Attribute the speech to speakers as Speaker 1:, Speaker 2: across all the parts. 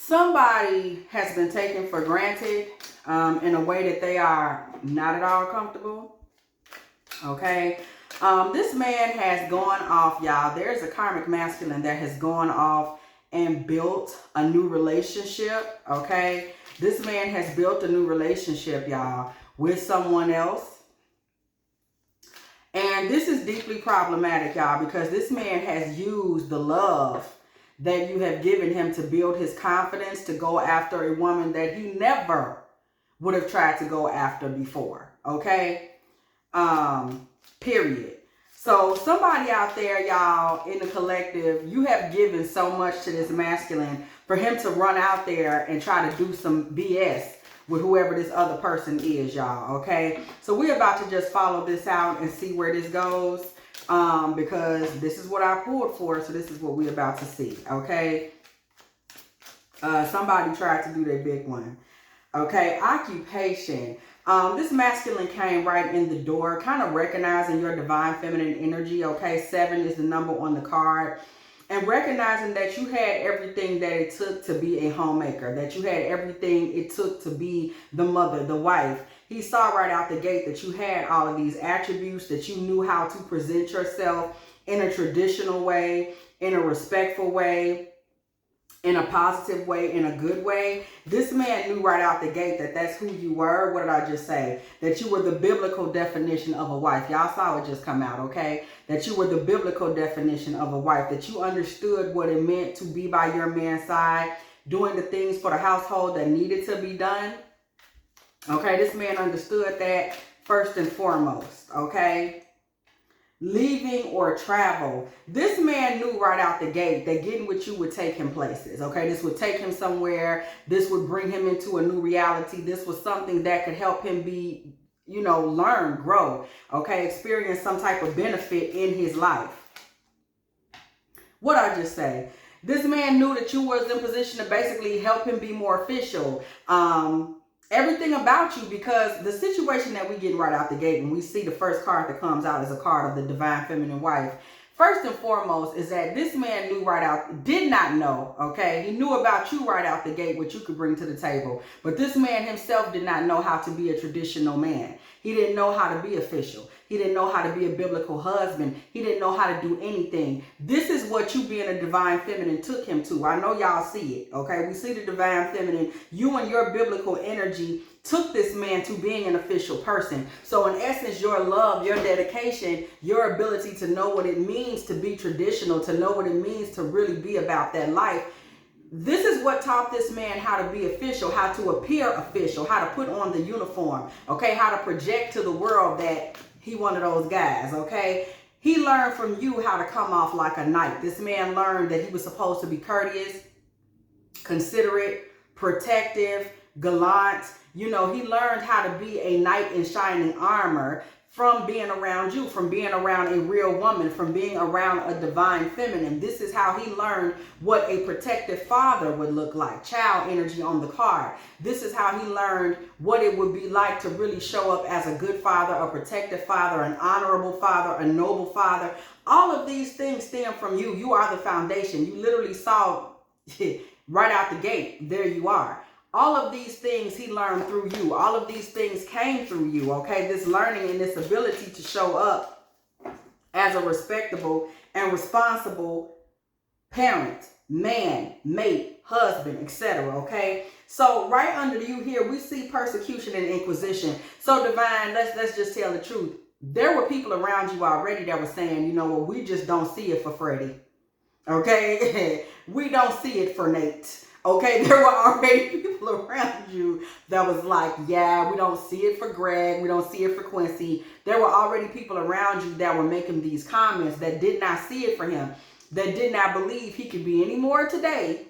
Speaker 1: Somebody has been taken for granted in a way that they are not at all comfortable. Okay. This man has gone off, y'all. There's a karmic masculine that has gone off and built a new relationship. Okay. This man has built a new relationship, y'all, with someone else. And this is deeply problematic, y'all, because this man has used the love that you have given him to build his confidence to go after a woman that he never would have tried to go after before. Okay. Period. So somebody out there, y'all, in the collective, you have given so much to this masculine for him to run out there and try to do some BS with whoever this other person is, y'all. Okay. So we're about to just follow this out and see where this goes. Because this is what I pulled for. So this is what we're about to see. Okay. Somebody tried to do their big one. Okay. Occupation. This masculine came right in the door, kind of recognizing your divine feminine energy. Okay. 7 is the number on the card. And recognizing that you had everything that it took to be a homemaker, that you had everything it took to be the mother, the wife. He saw right out the gate that you had all of these attributes, that you knew how to present yourself in a traditional way, in a respectful way, in a positive way, in a good way. This man knew right out the gate that that's who you were. What did I just say? That you were the biblical definition of a wife. Y'all saw it just come out, okay? That you were the biblical definition of a wife. That you understood what it meant to be by your man's side, doing the things for the household that needed to be done. Okay, this man understood that first and foremost, okay? Leaving or travel. This man knew right out the gate that getting with you would take him places, okay? This would take him somewhere. This would bring him into a new reality. This was something that could help him be, you know, learn, grow, okay? Experience some type of benefit in his life. What I just say? This man knew that you was in position to basically help him be more official. Everything about you, because the situation that we get right out the gate when we see the first card that comes out is a card of the divine feminine wife. First and foremost is that this man knew right out, did not know, okay? He knew about you right out the gate, what you could bring to the table. But this man himself did not know how to be a traditional man. He didn't know how to be official. He didn't know how to be a biblical husband. He didn't know how to do anything. This is what you being a divine feminine took him to. I know y'all see it, okay? We see the divine feminine. You and your biblical energy took this man to being an official person. So in essence, your love, your dedication, your ability to know what it means to be traditional, to know what it means to really be about that life, this is what taught this man how to be official, how to appear official, how to put on the uniform, okay? How to project to the world that he one of those guys, okay? He learned from you how to come off like a knight. This man learned that he was supposed to be courteous, considerate, protective, gallant. You know, he learned how to be a knight in shining armor from being around you, from being around a real woman, from being around a divine feminine. This is how he learned what a protective father would look like. Child energy on the card. This is how he learned what it would be like to really show up as a good father, a protective father, an honorable father, a noble father. All of these things stem from you. You are the foundation. You literally saw right out the gate. There you are. All of these things he learned through you. All of these things came through you, okay? This learning and this ability to show up as a respectable and responsible parent, man, mate, husband, etc., okay? So right under you here, we see persecution and inquisition. So divine, let's just tell the truth. There were people around you already that were saying, you know what, we just don't see it for Freddie, okay? We don't see it for Nate. Okay, there were already people around you that was like, yeah, we don't see it for Greg. We don't see it for Quincy. There were already people around you that were making these comments that did not see it for him, that did not believe he could be any more today,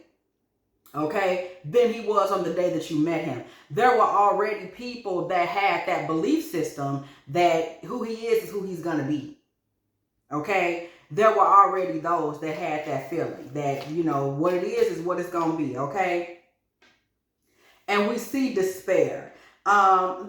Speaker 1: okay, than he was on the day that you met him. There were already people that had that belief system that who he is who he's going to be, okay? There were already those that had that feeling that, you know, what it is what it's going to be, okay? And we see despair.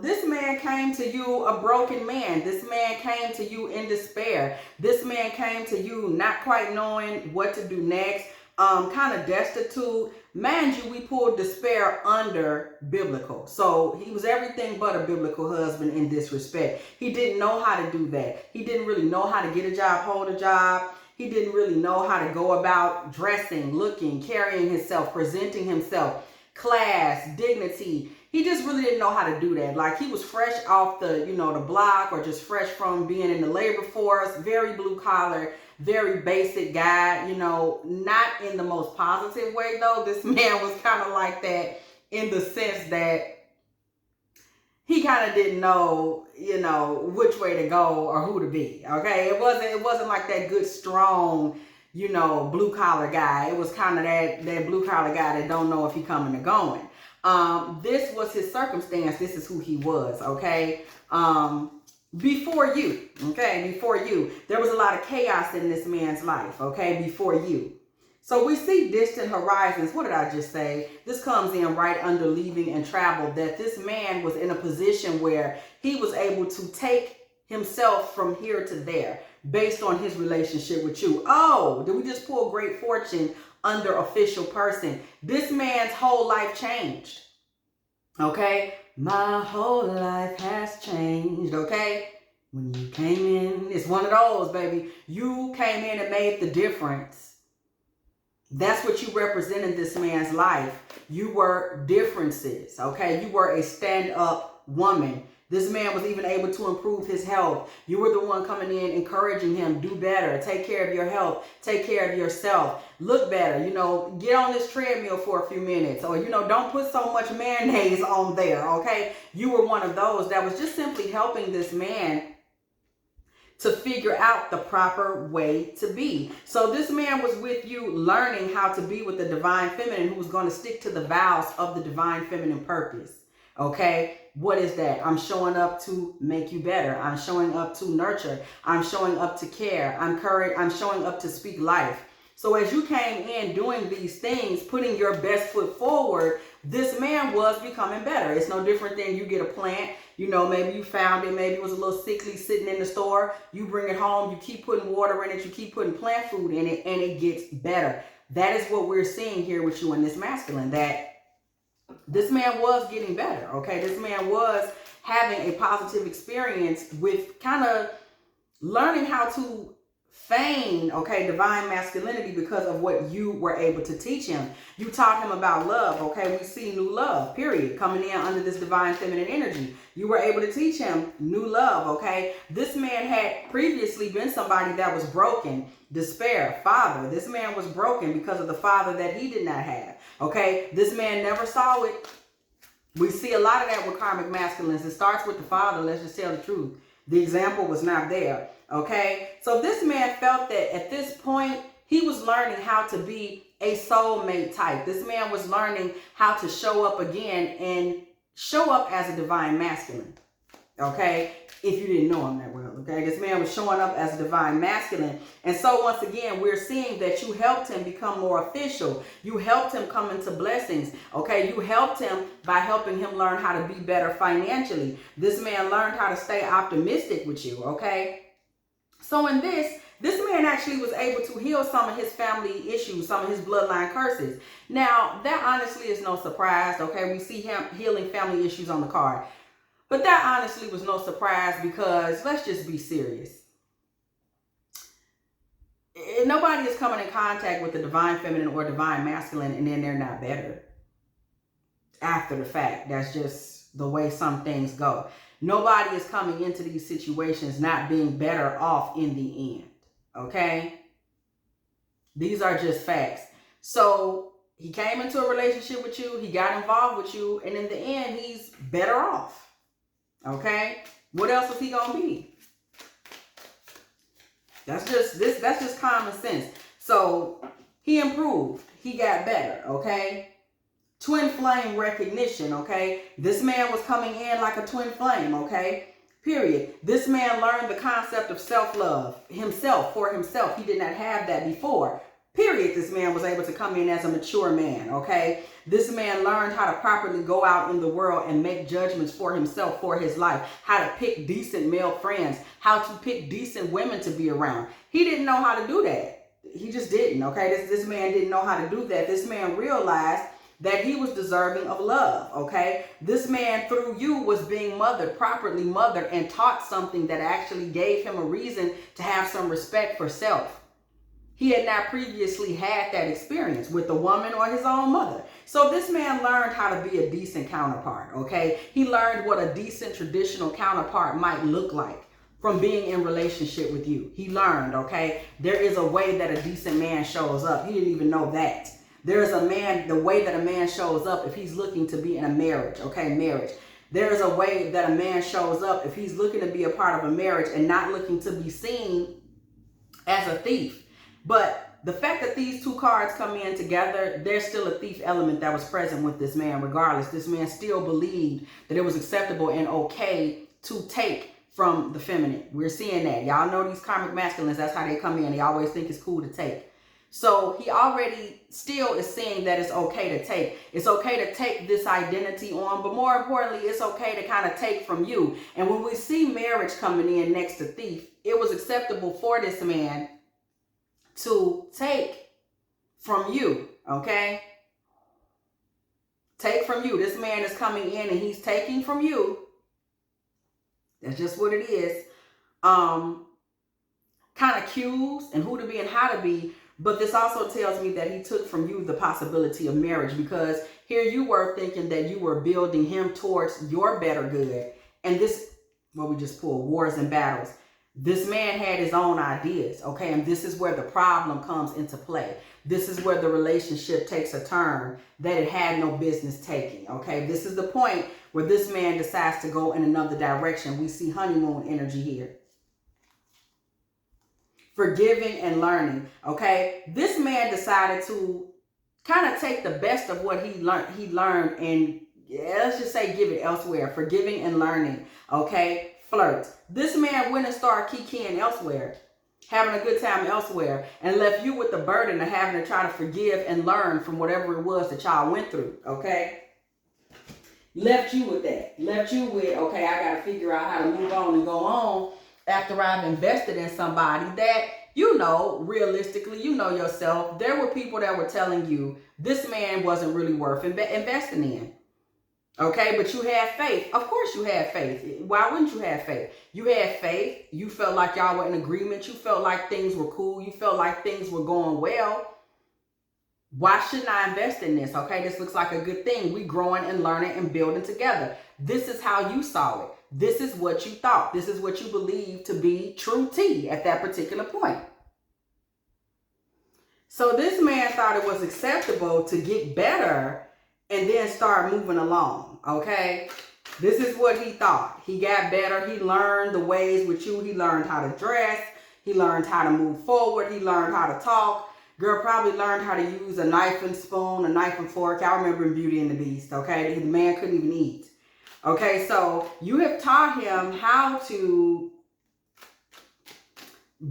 Speaker 1: This man came to you a broken man. This man came to you in despair. This man came to you not quite knowing what to do next. kind of destitute. Mind you, we pulled despair under biblical. So he was everything but a biblical husband in this respect. He didn't know how to do that. He didn't really know how to get a job, hold a job. He didn't really know how to go about dressing, looking, carrying himself, presenting himself, class, dignity. He just really didn't know how to do that. Like, he was fresh off the, you know, the block, or just fresh from being in the labor force, very blue collar, very basic guy, you know, not in the most positive way though. This man was kind of like that in the sense that he kind of didn't know, you know, which way to go or who to be. Okay. It wasn't like that good, strong, you know, blue collar guy. It was kind of that blue collar guy that don't know if he coming or going. This was his circumstance. This is who he was. Okay. Before you, okay, before you, there was a lot of chaos in this man's life, okay, before you. So we see distant horizons. What did I just say? This comes in right under leaving and travel, that this man was in a position where he was able to take himself from here to there based on his relationship with you. Oh, did we just pull great fortune under official person? This man's whole life changed. Okay, my whole life has changed. Okay, when you came in, it's one of those, baby. You came in and made the difference. That's what you represent in this man's life. You were differences. Okay, you were a stand-up woman. This man was even able to improve his health. You were the one coming in, encouraging him, do better, take care of your health, take care of yourself, look better, you know, get on this treadmill for a few minutes, or, you know, don't put so much mayonnaise on there, okay? You were one of those that was just simply helping this man to figure out the proper way to be. So this man was with you learning how to be with the divine feminine, who was going to stick to the vows of the divine feminine purpose. Okay, what is that? I'm showing up to make you better. I'm showing up to nurture. I'm showing up to care. I'm showing up to speak life. So as you came in doing these things, putting your best foot forward, this man was becoming better. It's no different than you get a plant. You know, maybe you found it. Maybe it was a little sickly sitting in the store. You bring it home. You keep putting water in it. You keep putting plant food in it, and it gets better. That is what we're seeing here with you in this masculine, that this man was getting better, okay? This man was having a positive experience with kind of learning how to feign, okay, divine masculinity because of what you were able to teach him. You taught him about love, okay? We see new love, period, coming in under this divine feminine energy. You were able to teach him new love, okay? This man had previously been somebody that was broken, despair, father. This man was broken because of the father that he did not have, okay? This man never saw it. We see a lot of that with karmic masculines. It starts with the father, let's just tell the truth. The example was not there, okay? So this man felt that at this point, he was learning how to be a soulmate type. This man was learning how to show up again and show up as a divine masculine, okay? If you didn't know him that well, okay? This man was showing up as a divine masculine. And so once again, we're seeing that you helped him become more official. You helped him come into blessings, okay? You helped him by helping him learn how to be better financially. This man learned how to stay optimistic with you, okay? So in this man actually was able to heal some of his family issues, some of his bloodline curses. Now, that honestly is no surprise, okay? We see him healing family issues on the card. But that honestly was no surprise because, let's just be serious. Nobody is coming in contact with the divine feminine or divine masculine and then they're not better after the fact. That's just the way some things go. Nobody is coming into these situations not being better off in the end, okay? These are just facts. So he came into a relationship with you, he got involved with you, and in the end, he's better off. Okay, what else is he gonna be? That's just common sense. So he improved, he got better, okay? Twin flame recognition, okay? This man was coming in like a twin flame, okay? Period. This man learned the concept of self-love, himself, for himself. He did not have that before. Period. This man was able to come in as a mature man, okay? This man learned how to properly go out in the world and make judgments for himself, for his life, how to pick decent male friends, how to pick decent women to be around. He didn't know how to do that. He just didn't, okay? This man didn't know how to do that. This man realized that he was deserving of love, okay? This man, through you, was being mothered, properly mothered, and taught something that actually gave him a reason to have some respect for self. He had not previously had that experience with a woman or his own mother. So this man learned how to be a decent counterpart, okay? He learned what a decent traditional counterpart might look like from being in relationship with you. He learned, okay? There is a way that a decent man shows up. He didn't even know that. There is a man, the way that a man shows up if he's looking to be in a marriage, okay? Marriage. There is a way that a man shows up if he's looking to be a part of a marriage and not looking to be seen as a thief. But the fact that these two cards come in together, there's still a thief element that was present with this man regardless. This man still believed that it was acceptable and okay to take from the feminine. We're seeing that. Y'all know these karmic masculines, that's how they come in. They always think it's cool to take. So he already still is seeing that it's okay to take. It's okay to take this identity on, but more importantly, it's okay to kind of take from you. And when we see marriage coming in next to thief, it was acceptable for this man to take from you, okay? Take from you. This man is coming in and he's taking from you. That's just what it is. Kind of cues and who to be and how to be. But this also tells me that he took from you the possibility of marriage, because here you were thinking that you were building him towards your better good. And this, what we just pulled, wars and battles. This man had his own ideas, okay? And this is where the problem comes into play. This is where the relationship takes a turn that it had no business taking, okay? This is the point where this man decides to go in another direction. We see honeymoon energy here. Forgiving and learning, okay? This man decided to kind of take the best of what he learned and let's just say give it elsewhere. Forgiving and learning, okay? Flirt. This man went and started kikiing elsewhere, having a good time elsewhere, and left you with the burden of having to try to forgive and learn from whatever it was that y'all went through, okay? Left you with that. Left you with, okay, I got to figure out how to move on and go on after I've invested in somebody that, you know, realistically, you know yourself, there were people that were telling you this man wasn't really worth investing in. Okay, but you had faith. Of course you had faith. Why wouldn't you have faith? You had faith. You felt like y'all were in agreement. You felt like things were cool. You felt like things were going well. Why shouldn't I invest in this? Okay, this looks like a good thing. We growing and learning and building together. This is how you saw it. This is what you thought. This is what you believed to be true tea at that particular point. So this man thought it was acceptable to get better and then start moving along, okay? This is what he thought. He got better. He learned the ways with you. He learned how to dress. He learned how to move forward. He learned how to talk. Girl probably learned how to use a knife and spoon, a knife and fork. I remember in Beauty and the Beast, okay? The man couldn't even eat. Okay, so you have taught him how to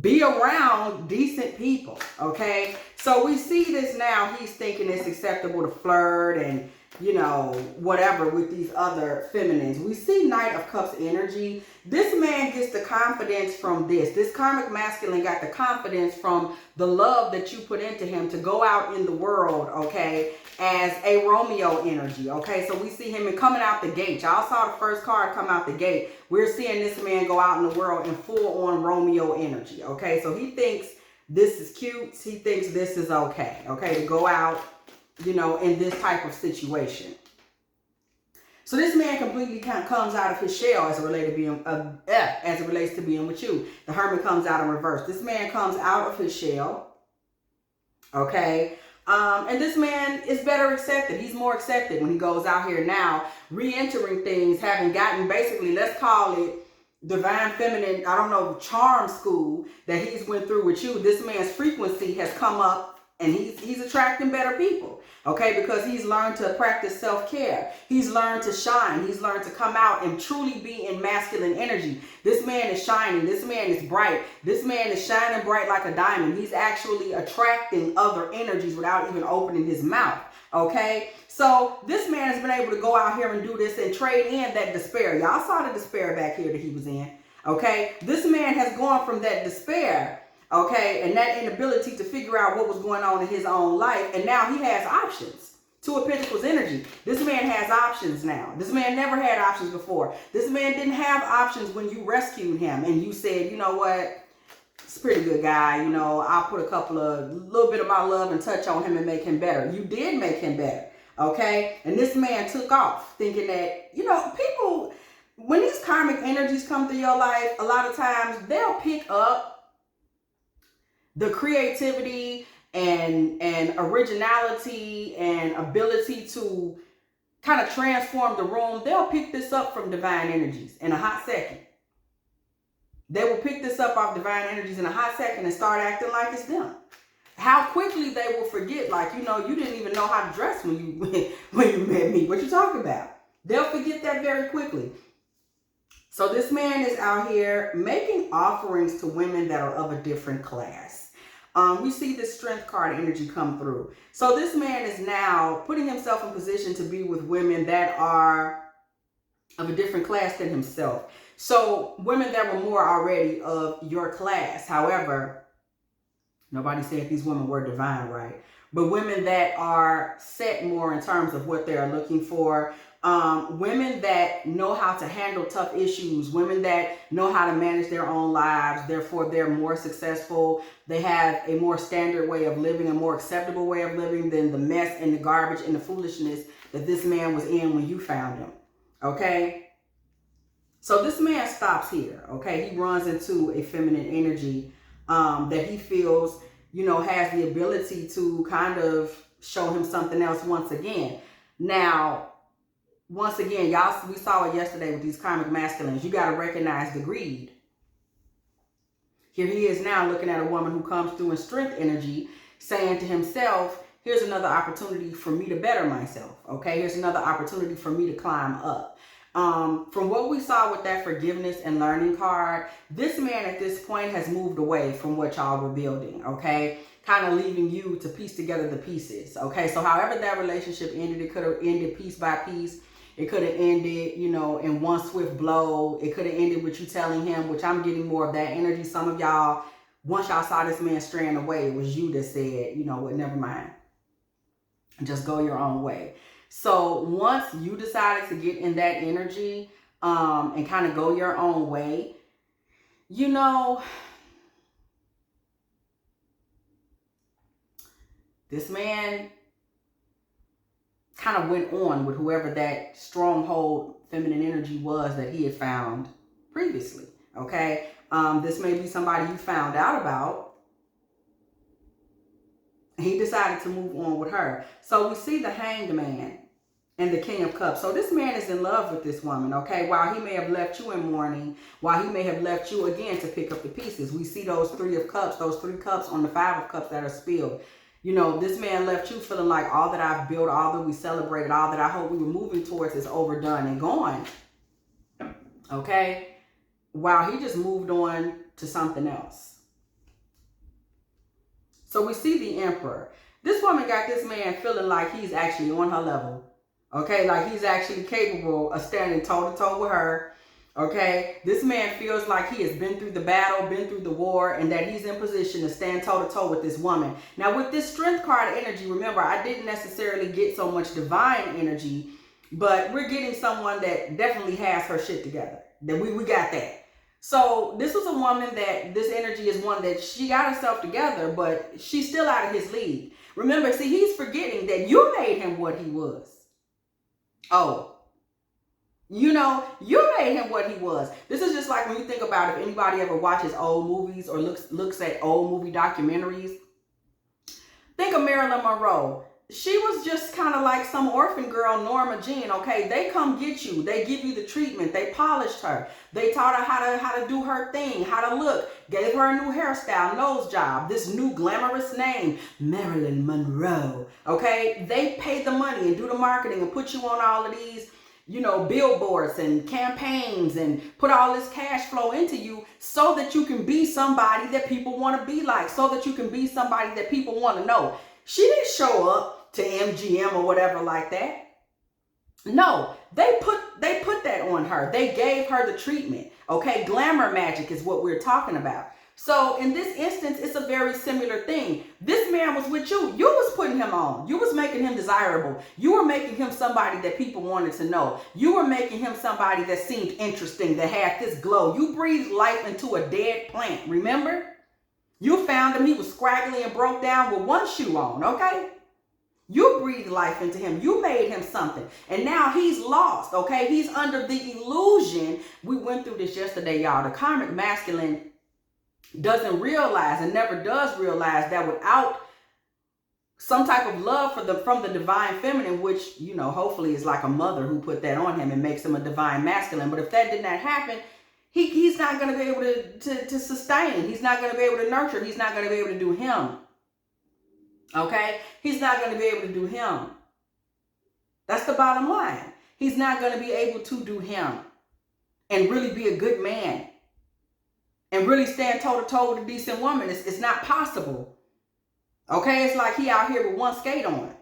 Speaker 1: be around decent people, okay? So we see this now. He's thinking it's acceptable to flirt and, you know, whatever with these other feminines. We see Knight of Cups energy. This man gets the confidence from this. This karmic masculine got the confidence from the love that you put into him to go out in the world, okay, as a Romeo energy, okay? So we see him coming out the gate. Y'all saw the first card come out the gate. We're seeing this man go out in the world in full-on Romeo energy, okay? So he thinks this is cute. He thinks this is okay, okay, to go out, you know, in this type of situation. So this man completely kind of comes out of his shell as it relates to being with you. The Hermit comes out in reverse. This man comes out of his shell, okay? And this man is better accepted. He's more accepted when he goes out here now, re-entering things, having gotten basically, let's call it divine feminine, I don't know, charm school that he's went through with you. This man's frequency has come up and he's attracting better people, okay? Because he's learned to practice self-care. He's learned to shine. He's learned to come out and truly be in masculine energy. This man is shining. This man is bright. This man is shining bright like a diamond. He's actually attracting other energies without even opening his mouth, okay? So this man has been able to go out here and do this and trade in that despair. Y'all saw the despair back here that he was in, okay? This man has gone from that despair Okay, and that inability to figure out what was going on in his own life, and now he has options. Two of Pentacles energy. This man has options now. This man never had options before. This man didn't have options when you rescued him and you said, you know what, it's a pretty good guy, you know, I'll put a little bit of my love and touch on him and make him better. You did make him better, okay? And this man took off thinking that, you know, people, when these karmic energies come through your life, a lot of times they'll pick up the creativity and originality and ability to kind of transform the room. They'll pick this up from divine energies in a hot second. They will pick this up off divine energies in a hot second and start acting like it's them. How quickly they will forget, like, you know, you didn't even know how to dress when you met me. What you talking about? They'll forget that very quickly. So this man is out here making offerings to women that are of a different class. We see this strength card energy come through. So this man is now putting himself in position to be with women that are of a different class than himself. So women that were more already of your class. However, nobody said these women were divine, right? But women that are set more in terms of what they're looking for. Women that know how to handle tough issues, women that know how to manage their own lives, therefore they're more successful. They have a more standard way of living, a more acceptable way of living than the mess and the garbage and the foolishness that this man was in when you found him, okay? So this man stops here, okay? He runs into a feminine energy that he feels, you know, has the ability to kind of show him something else once again. Now, once again, y'all, we saw it yesterday with these karmic masculines. You got to recognize the greed. Here he is now looking at a woman who comes through in strength energy, saying to himself, here's another opportunity for me to better myself. Okay, here's another opportunity for me to climb up. From what we saw with that forgiveness and learning card, this man at this point has moved away from what y'all were building. Okay, kind of leaving you to piece together the pieces. Okay, so however that relationship ended, it could have ended piece by piece. It could have ended, you know, in one swift blow. It could have ended with you telling him, which I'm getting more of that energy. Some of y'all, once y'all saw this man straying away, it was you that said, you know what, never mind. Just go your own way. So once you decided to get in that energy and kind of go your own way, you know, this man kind of went on with whoever that stronghold feminine energy was that he had found previously, okay? This may be somebody you found out about. He decided to move on with her. So we see the Hanged Man and the King of Cups. So this man is in love with this woman, okay? While he may have left you in mourning, while he may have left you again to pick up the pieces. We see those 3 of Cups, those 3 cups on the 5 of Cups that are spilled. You know, this man left you feeling like all that I've built, all that we celebrated, all that I hope we were moving towards is overdone and gone. Okay? While he just moved on to something else. So we see the Emperor. This woman got this man feeling like he's actually on her level. Okay? Like he's actually capable of standing toe-to-toe with her. Okay, this man feels like he has been through the battle, been through the war, and that he's in position to stand toe-to-toe with this woman. Now, with this strength card energy, remember, I didn't necessarily get so much divine energy, but we're getting someone that definitely has her shit together. That we got that. So this was a woman that this energy is one that she got herself together, but she's still out of his league. Remember, see, he's forgetting that you made him what he was. Oh. You know, you made him what he was. This is just like when you think about if anybody ever watches old movies or looks at old movie documentaries. Think of Marilyn Monroe. She was just kind of like some orphan girl, Norma Jean, okay? They come get you. They give you the treatment. They polished her. They taught her how to do her thing, how to look. Gave her a new hairstyle, nose job, this new glamorous name, Marilyn Monroe, okay? They pay the money and do the marketing and put you on all of these, you know, billboards and campaigns and put all this cash flow into you so that you can be somebody that people want to be like, so that you can be somebody that people want to know. She didn't show up to MGM or whatever like that. No, they put that on her. They gave her the treatment. Okay, glamour magic is what we're talking about. So in this instance, it's a very similar thing. This man was with you. You was putting him on. You was making him desirable. You were making him somebody that people wanted to know. You were making him somebody that seemed interesting, that had this glow. You breathed life into a dead plant, remember? You found him. He was scraggly and broke down with one shoe on, okay? You breathed life into him. You made him something. And now he's lost, okay? He's under the illusion. We went through this yesterday, y'all. The karmic masculine doesn't realize and never does realize that without some type of love from the divine feminine, which, you know, hopefully is like a mother who put that on him and makes him a divine masculine. But if that did not happen, he's not going to be able to sustain. He's not going to be able to nurture. He's not going to be able to do him. Okay? He's not going to be able to do him. That's the bottom line. He's not going to be able to do him and really be a good man and really stand toe-to-toe with a decent woman. It's not possible. Okay? It's like he out here with one skate on.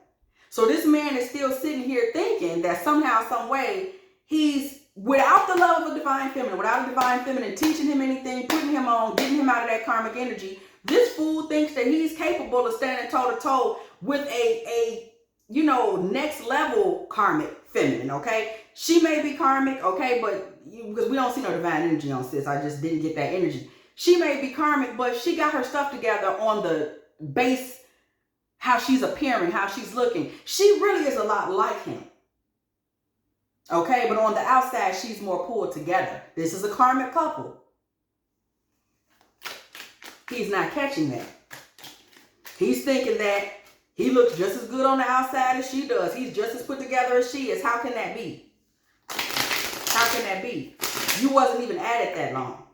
Speaker 1: So this man is still sitting here thinking that somehow, some way, he's without the love of a divine feminine, without a divine feminine teaching him anything, putting him on, getting him out of that karmic energy, this fool thinks that he's capable of standing toe-to-toe with a you know, next level karmic feminine, okay? She may be karmic, okay, but because we don't see no divine energy on sis, I just didn't get that energy. She may be karmic, but she got her stuff together on the base, how she's appearing, how she's looking. She really is a lot like him. Okay, but on the outside, she's more pulled together. This is a karmic couple. He's not catching that. He's thinking that he looks just as good on the outside as she does. He's just as put together as she is. How can that be? How can that be? You wasn't even at it that long.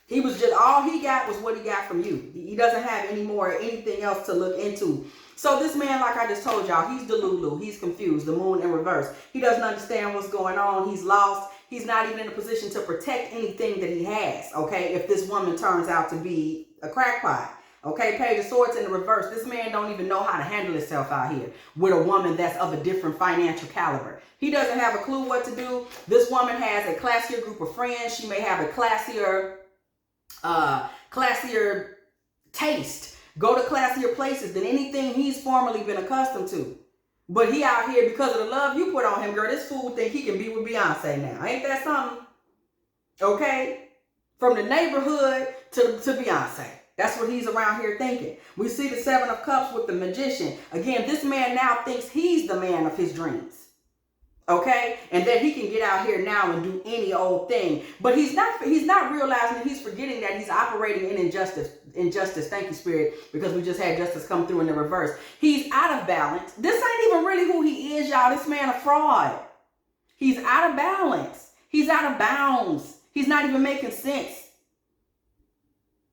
Speaker 1: He was just, all he got was what he got from you. He doesn't have any more, anything else to look into. So this man, like I just told y'all, he's delulu. He's confused. The moon in reverse. He doesn't understand what's going on. He's lost. He's not even in a position to protect anything that he has, okay, if this woman turns out to be a crackpot. Okay, Page of Swords in the reverse. This man don't even know how to handle himself out here with a woman that's of a different financial caliber. He doesn't have a clue what to do. This woman has a classier group of friends. She may have a classier taste. Go to classier places than anything he's formerly been accustomed to. But he out here because of the love you put on him, girl. This fool think he can be with Beyonce now. Ain't that something? Okay? From the neighborhood to Beyonce. That's what he's around here thinking. We see the Seven of Cups with the Magician. Again, this man now thinks he's the man of his dreams. Okay? And that he can get out here now and do any old thing. But he's not realizing that he's forgetting that he's operating in injustice. Thank you, Spirit, because we just had justice come through in the reverse. He's out of balance. This ain't even really who he is, y'all. This man a fraud. He's out of balance. He's out of bounds. He's not even making sense.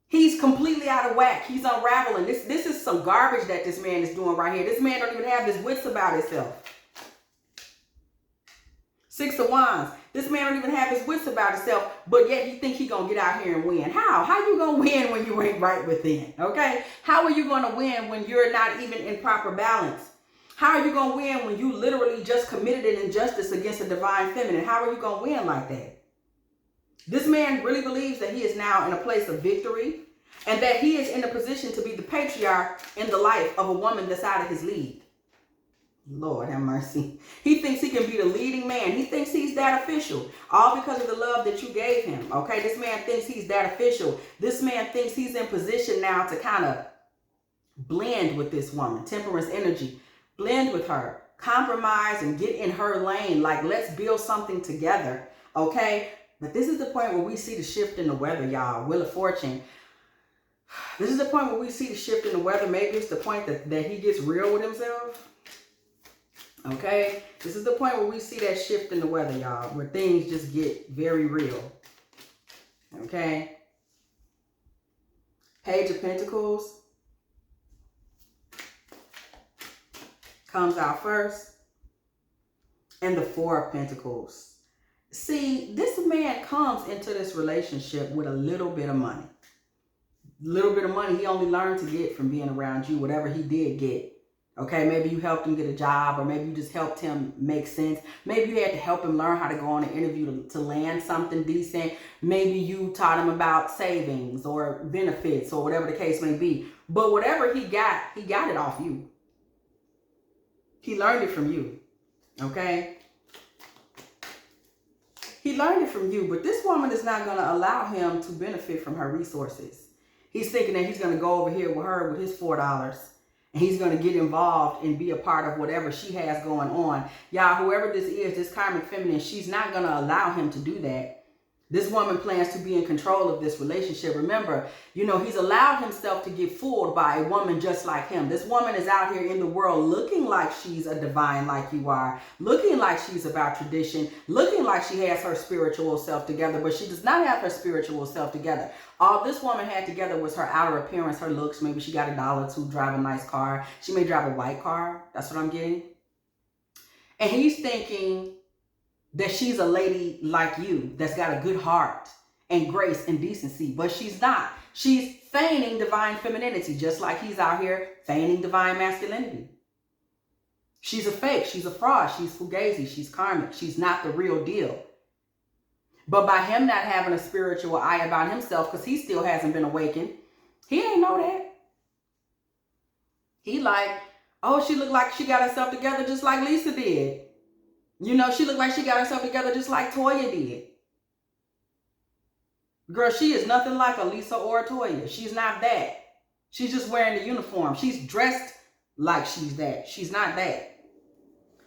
Speaker 1: He's completely out of whack. He's unraveling. This is some garbage that this man is doing right here. This man don't even have his wits about himself. Six of Wands. This man don't even have his wits about himself, but yet he think he gonna get out here and win. How? How you gonna win when you ain't right within? Okay? How are you gonna win when you're not even in proper balance? How are you gonna win when you literally just committed an injustice against a divine feminine? How are you gonna win like that? This man really believes that he is now in a place of victory and that he is in a position to be the patriarch in the life of a woman that's out of his league. Lord have mercy. He thinks he can be the leading man. He thinks he's that official. All because of the love that you gave him. Okay, this man thinks he's that official. This man thinks he's in position now to kind of blend with this woman. Temperance energy. Blend with her. Compromise and get in her lane. Like, let's build something together. Okay? But this is the point where we see the shift in the weather, y'all. Wheel of Fortune. This is the point where we see the shift in the weather. Maybe it's the point that he gets real with himself. Okay? This is the point where we see that shift in the weather, y'all. Where things just get very real. Okay? Page of Pentacles comes out first. And the Four of Pentacles. See, this man comes into this relationship with a little bit of money. Little bit of money he only learned to get from being around you, whatever he did get. Okay, maybe you helped him get a job, or maybe you just helped him make sense. Maybe you had to help him learn how to go on an interview to land something decent. Maybe you taught him about savings or benefits or whatever the case may be. But whatever he got it off you. He learned it from you, okay? He learned it from you, but this woman is not going to allow him to benefit from her resources. He's thinking that he's going to go over here with her with his $4. And he's going to get involved and be a part of whatever she has going on. Y'all, whoever this is, this karmic feminine, she's not going to allow him to do that. This woman plans to be in control of this relationship. Remember, you know, he's allowed himself to get fooled by a woman just like him. This woman is out here in the world looking like she's a divine like you are, looking like she's about tradition, looking like she has her spiritual self together, but she does not have her spiritual self together. All this woman had together was her outer appearance, her looks. Maybe she got $1 to drive a nice car. She may drive a white car. That's what I'm getting. And he's thinking that she's a lady like you that's got a good heart and grace and decency, but she's not. She's feigning divine femininity, just like he's out here feigning divine masculinity. She's a fake. She's a fraud. She's fugazi. She's karmic. She's not the real deal. But by him not having a spiritual eye about himself, because he still hasn't been awakened, he ain't know that. He like, oh, she looked like she got herself together just like Lisa did. You know, she looked like she got herself together just like Toya did. Girl, she is nothing like a Lisa or a Toya. She's not that. She's just wearing the uniform. She's dressed like she's that. She's not that.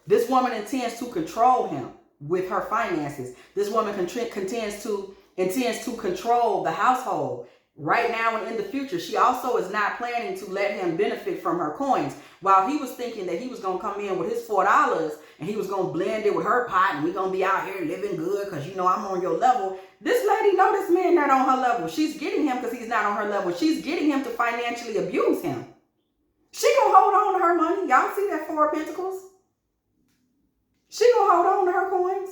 Speaker 1: This woman intends to control him with her finances. This woman intends to control the household right now and in the future. She also is not planning to let him benefit from her coins. While he was thinking that he was going to come in with his $4 and he was going to blend it with her pot and we're going to be out here living good because, you know, I'm on your level. This lady know this man not on her level. She's getting him because he's not on her level. She's getting him to financially abuse him. She going to hold on to her money. Y'all see that Four of Pentacles? She going to hold on to her coins.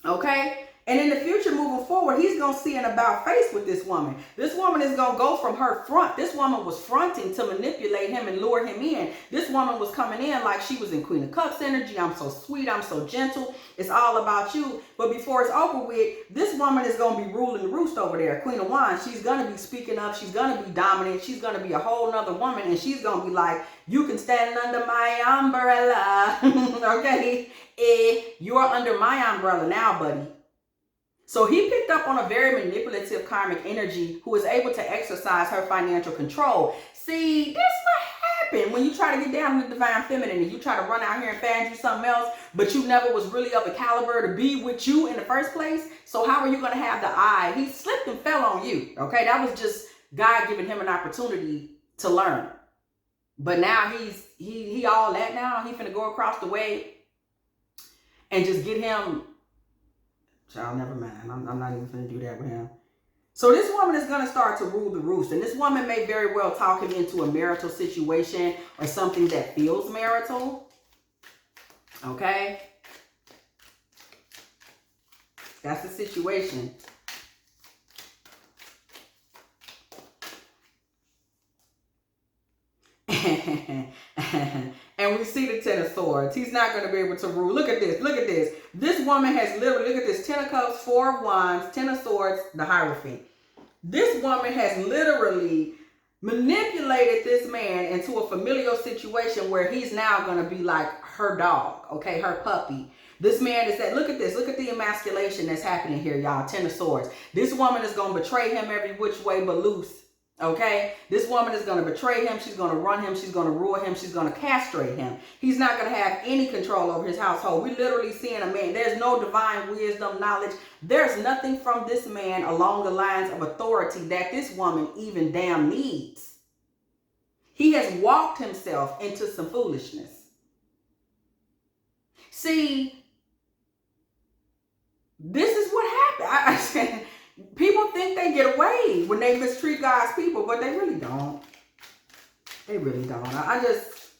Speaker 1: Okay? And in the future, moving forward, he's going to see an about face with this woman. This woman is going to go from her front. This woman was fronting to manipulate him and lure him in. This woman was coming in like she was in Queen of Cups energy. I'm so sweet. I'm so gentle. It's all about you. But before it's over with, this woman is going to be ruling the roost over there. Queen of Wands. She's going to be speaking up. She's going to be dominant. She's going to be a whole nother woman. And she's going to be like, you can stand under my umbrella. Okay? You're under my umbrella now, buddy. So he picked up on a very manipulative karmic energy who is able to exercise her financial control. See, this what happened when you try to get down to the divine feminine and you try to run out here and find you something else, but you never was really of a caliber to be with you in the first place. So how are you going to have the eye? He slipped and fell on you. Okay, that was just God giving him an opportunity to learn. But now he all that now. He finna go across the way and just get him. Child, never mind. I'm not even going to do that with him. So this woman is going to start to rule the roost. And this woman may very well talk him into a marital situation or something that feels marital. Okay? That's the situation. And we see the Ten of Swords. He's not going to be able to rule. Look at this. Look at this. This woman has literally, look at this, 10 of Cups, 4 of Wands, 10 of Swords, the Hierophant. This woman has literally manipulated this man into a familial situation where he's now going to be like her dog, okay, her puppy. This man is that, look at this, look at the emasculation that's happening here, y'all, 10 of Swords. This woman is going to betray him every which way but loose. Okay, this woman is going to betray him. She's going to run him. She's going to rule him. She's going to castrate him. He's not going to have any control over his household. We're literally seeing a man. There's no divine wisdom, knowledge. There's nothing from this man along the lines of authority that this woman even damn needs. He has walked himself into some foolishness. See, this is what happened. People think they get away when they mistreat God's people, but they really don't. They really don't. I just...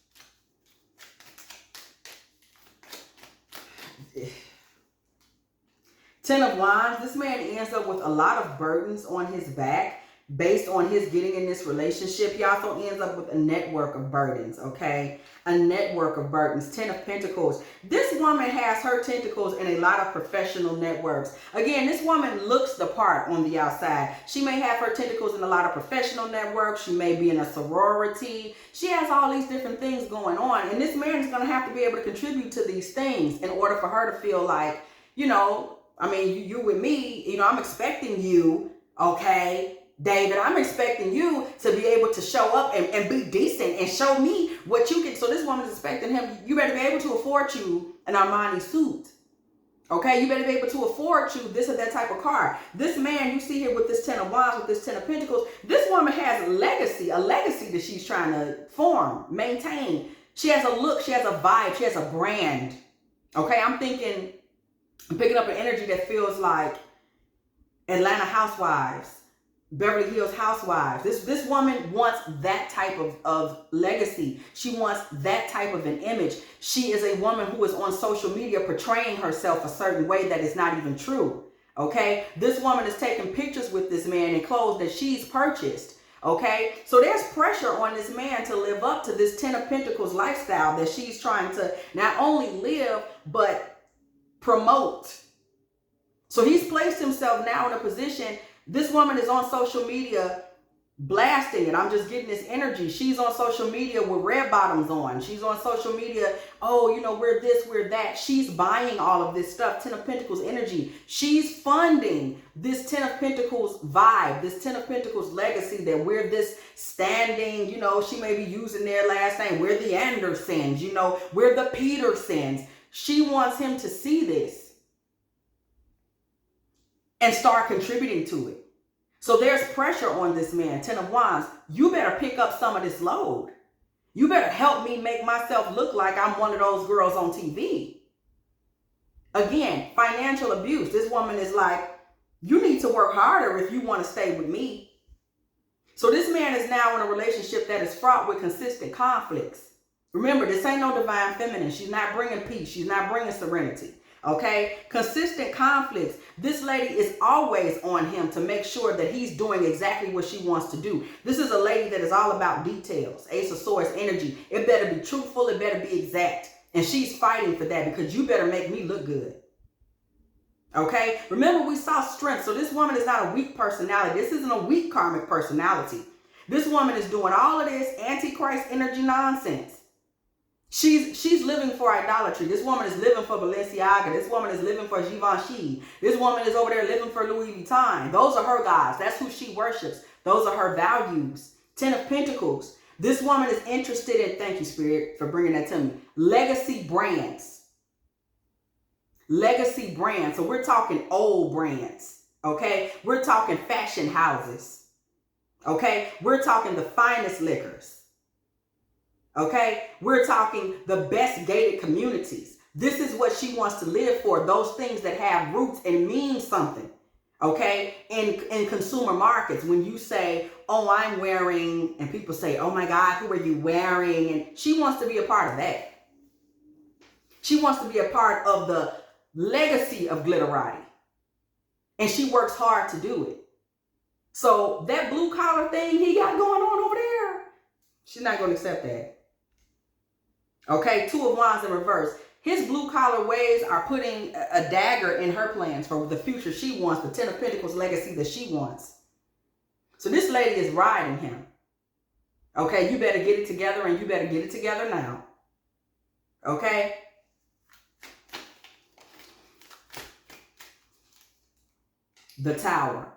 Speaker 1: Ten of Wands. This man ends up with a lot of burdens on his back. based on his getting in this relationship, he also ends up with a network of burdens, okay? A network of burdens. 10 of Pentacles. This woman has her tentacles in a lot of professional networks. Again, this woman looks the part on the outside. She may have her tentacles in a lot of professional networks. She may be in a sorority. She has all these different things going on. And this man is going to have to be able to contribute to these things in order for her to feel like, you know, I mean, you with me, you know, I'm expecting you, okay, David, I'm expecting you to be able to show up and be decent and show me what you can. So this woman is expecting him, you better be able to afford you an Armani suit. Okay, you better be able to afford you this or that type of car. This man you see here with this 10 of Wands, with this 10 of Pentacles, this woman has a legacy that she's trying to form, maintain. She has a look, she has a vibe, she has a brand. Okay, I'm picking up an energy that feels like Atlanta Housewives, Beverly Hills Housewives. This woman wants that type of legacy. She wants that type of an image. She is a woman who is on social media portraying herself a certain way that is not even true. Okay? This woman is taking pictures with this man in clothes that she's purchased. Okay? So there's pressure on this man to live up to this 10 of Pentacles lifestyle that she's trying to not only live, but promote. So he's placed himself now in a position. This woman is on social media blasting it. I'm just getting this energy. She's on social media with red bottoms on. She's on social media. Oh, you know, we're this, we're that. She's buying all of this stuff. 10 of Pentacles energy. She's funding this 10 of Pentacles vibe, this 10 of Pentacles legacy that we're this standing, you know, she may be using their last name. We're the Andersons, you know, we're the Petersons. She wants him to see this and start contributing to it. So there's pressure on this man, 10 of Wands. You better pick up some of this load. You better help me make myself look like I'm one of those girls on TV. Again, financial abuse. This woman is like, you need to work harder if you want to stay with me. So this man is now in a relationship that is fraught with consistent conflicts. Remember, this ain't no divine feminine. She's not bringing peace. She's not bringing serenity. Okay, consistent conflicts. This lady is always on him to make sure that he's doing exactly what she wants to do. This is a lady that is all about details. Ace of Swords energy. It better be truthful. It better be exact. And she's fighting for that because you better make me look good. Okay, remember we saw strength. So this woman is not a weak personality. This isn't a weak karmic personality. This woman is doing all of this antichrist energy nonsense. She's living for idolatry. This woman is living for Balenciaga. This woman is living for Givenchy. This woman is over there living for Louis Vuitton. Those are her gods. That's who she worships. Those are her values. 10 of Pentacles. This woman is interested in, thank you, Spirit, for bringing that to me, legacy brands. Legacy brands. So we're talking old brands. Okay? We're talking fashion houses. Okay? We're talking the finest liquors. Okay, we're talking the best gated communities. This is what she wants to live for. Those things that have roots and mean something. Okay, in consumer markets, when you say, oh, I'm wearing, and people say, oh my God, who are you wearing? And she wants to be a part of that. She wants to be a part of the legacy of glitterati. And she works hard to do it. So that blue collar thing he got going on over there, she's not going to accept that. Okay, 2 of Wands in reverse. His blue collar ways are putting a dagger in her plans for the future she wants, the 10 of Pentacles legacy that she wants. So this lady is riding him. Okay, you better get it together and you better get it together now. Okay? The Tower.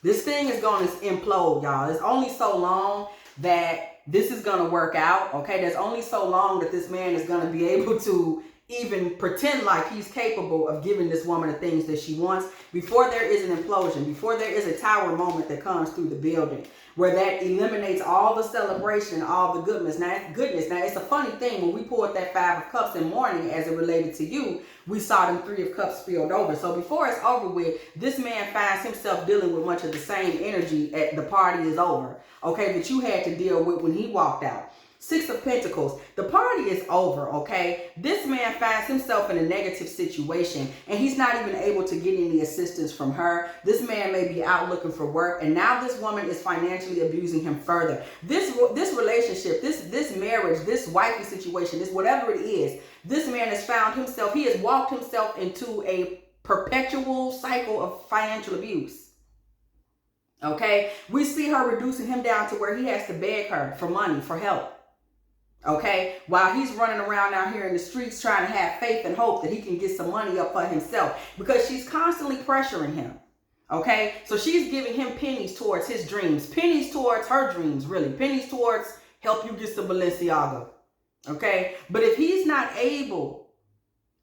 Speaker 1: This thing is going to implode, y'all. It's only so long that this is going to work out, okay? There's only so long that this man is going to be able to even pretend like he's capable of giving this woman the things that she wants before there is an implosion, before there is a tower moment that comes through the building where that eliminates all the celebration, all the goodness. Now, it's a funny thing. When we pulled that 5 of Cups in mourning as it related to you, we saw them 3 of Cups spilled over. So before it's over with, this man finds himself dealing with much of the same energy at the party is over, okay, that you had to deal with when he walked out. Six of Pentacles. The party is over, okay? This man finds himself in a negative situation and he's not even able to get any assistance from her. This man may be out looking for work, and now this woman is financially abusing him further. This relationship, this marriage, this wifey situation, this whatever it is, this man has found himself, he has walked himself into a perpetual cycle of financial abuse. Okay? We see her reducing him down to where he has to beg her for money, for help. Okay, while he's running around out here in the streets trying to have faith and hope that he can get some money up for himself, because she's constantly pressuring him. Okay, so she's giving him pennies towards his dreams, pennies towards her dreams, really, pennies towards help you get some Balenciaga. Okay, but if he's not able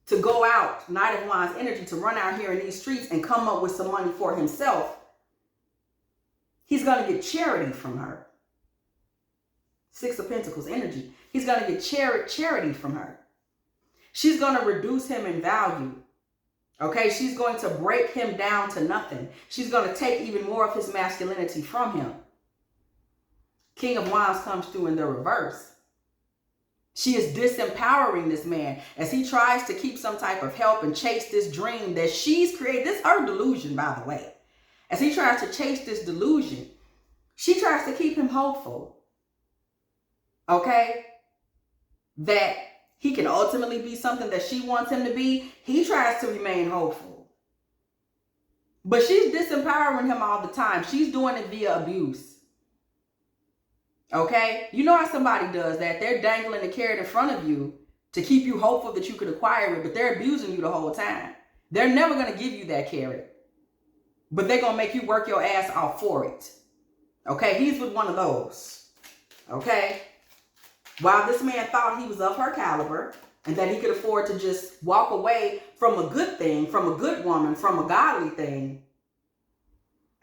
Speaker 1: to go out, Knight of Wands energy, to run out here in these streets and come up with some money for himself, he's going to get charity from her. Six of Pentacles energy. He's going to get charity from her. She's going to reduce him in value. Okay, she's going to break him down to nothing. She's going to take even more of his masculinity from him. King of Wands comes through in the reverse. She is disempowering this man as he tries to keep some type of help and chase this dream that she's created. This is her delusion, by the way. As he tries to chase this delusion, she tries to keep him hopeful. Okay, that he can ultimately be something that she wants him to be. He tries to remain hopeful. But she's disempowering him all the time. She's doing it via abuse. Okay, you know how somebody does that. They're dangling the carrot in front of you to keep you hopeful that you could acquire it, but they're abusing you the whole time. They're never going to give you that carrot, but they're going to make you work your ass off for it. Okay, he's with one of those. Okay. While this man thought he was of her caliber and that he could afford to just walk away from a good thing, from a good woman, from a godly thing,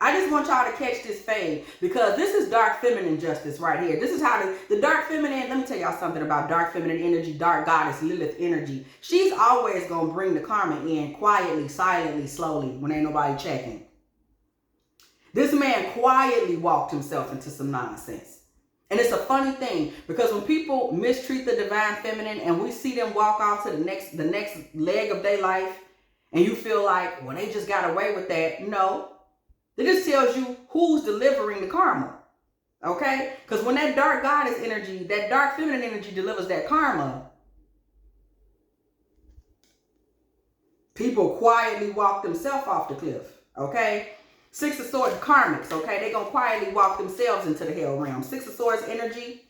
Speaker 1: I just want y'all to catch this fade, because this is dark feminine justice right here. This is how the dark feminine, let me tell y'all something about dark feminine energy, dark goddess, Lilith energy. She's always going to bring the karma in quietly, silently, slowly, when ain't nobody checking. This man quietly walked himself into some nonsense. And it's a funny thing, because when people mistreat the divine feminine and we see them walk off to the next leg of their life, and you feel like, well, they just got away with that. No, it just tells you who's delivering the karma. Okay? Because when that dark goddess energy, that dark feminine energy delivers that karma, people quietly walk themselves off the cliff. Okay? Six of Swords, karmics, okay? They're going to quietly walk themselves into the hell realm. Six of Swords energy